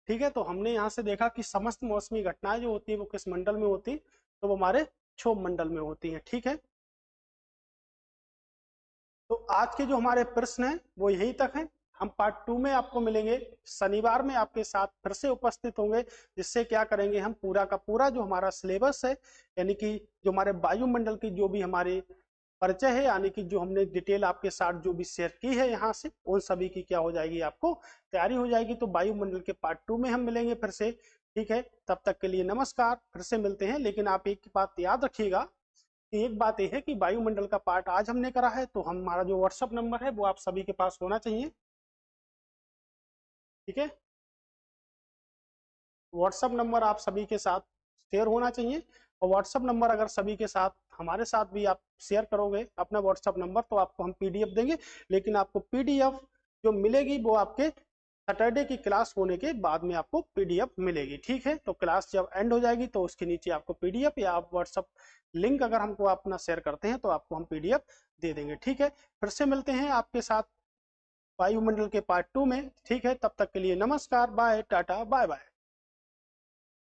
ठीक है, तो हमने यहाँ से देखा कि समस्त मौसमी घटनाएं जो होती है वो किस मंडल में होती है? तो वो हमारे क्षोभ मंडल में होती हैं। ठीक है, तो आज के जो हमारे प्रश्न हैं वो यहीं तक हैं। हम पार्ट 2 में आपको मिलेंगे, शनिवार में आपके साथ फिर से उपस्थित होंगे, जिससे क्या करेंगे हम पूरा का पूरा जो हमारा सिलेबस है, यानी कि जो हमारे वायुमंडल की जो भी हमारे परिचय है, यानी कि जो हमने डिटेल आपके साथ जो भी शेयर की है यहाँ से, उन सभी की क्या हो जाएगी? आपको तैयारी हो जाएगी। तो वायुमंडल के पार्ट 2 में हम मिलेंगे फिर से। ठीक है, तब तक के लिए नमस्कार, फिर से मिलते हैं। लेकिन आप एक बात याद रखिएगा, एक बात यह है कि वायुमंडल का पार्ट आज हमने करा है, तो हमारा जो व्हाट्सअप नंबर है वो आप सभी के पास होना चाहिए। ठीक है, व्हाट्सअप नंबर आप सभी के साथ शेयर होना चाहिए। और व्हाट्सअप नंबर अगर सभी के साथ, हमारे साथ भी आप शेयर करोगे अपना व्हाट्सअप नंबर, तो आपको हम पीडीएफ देंगे। लेकिन आपको पीडीएफ जो मिलेगी वो आपके सैटरडे की क्लास होने के बाद में आपको पीडीएफ मिलेगी। ठीक है, तो क्लास जब एंड हो जाएगी तो उसके नीचे आपको पीडीएफ, या आप व्हाट्सअप लिंक अगर हमको अपना शेयर करते हैं तो आपको हम पीडीएफ दे देंगे। ठीक है, फिर से मिलते हैं आपके साथ वायुमंडल के पार्ट 2 में। ठीक है, तब तक के लिए नमस्कार, बाय, टाटा, बाय बाय।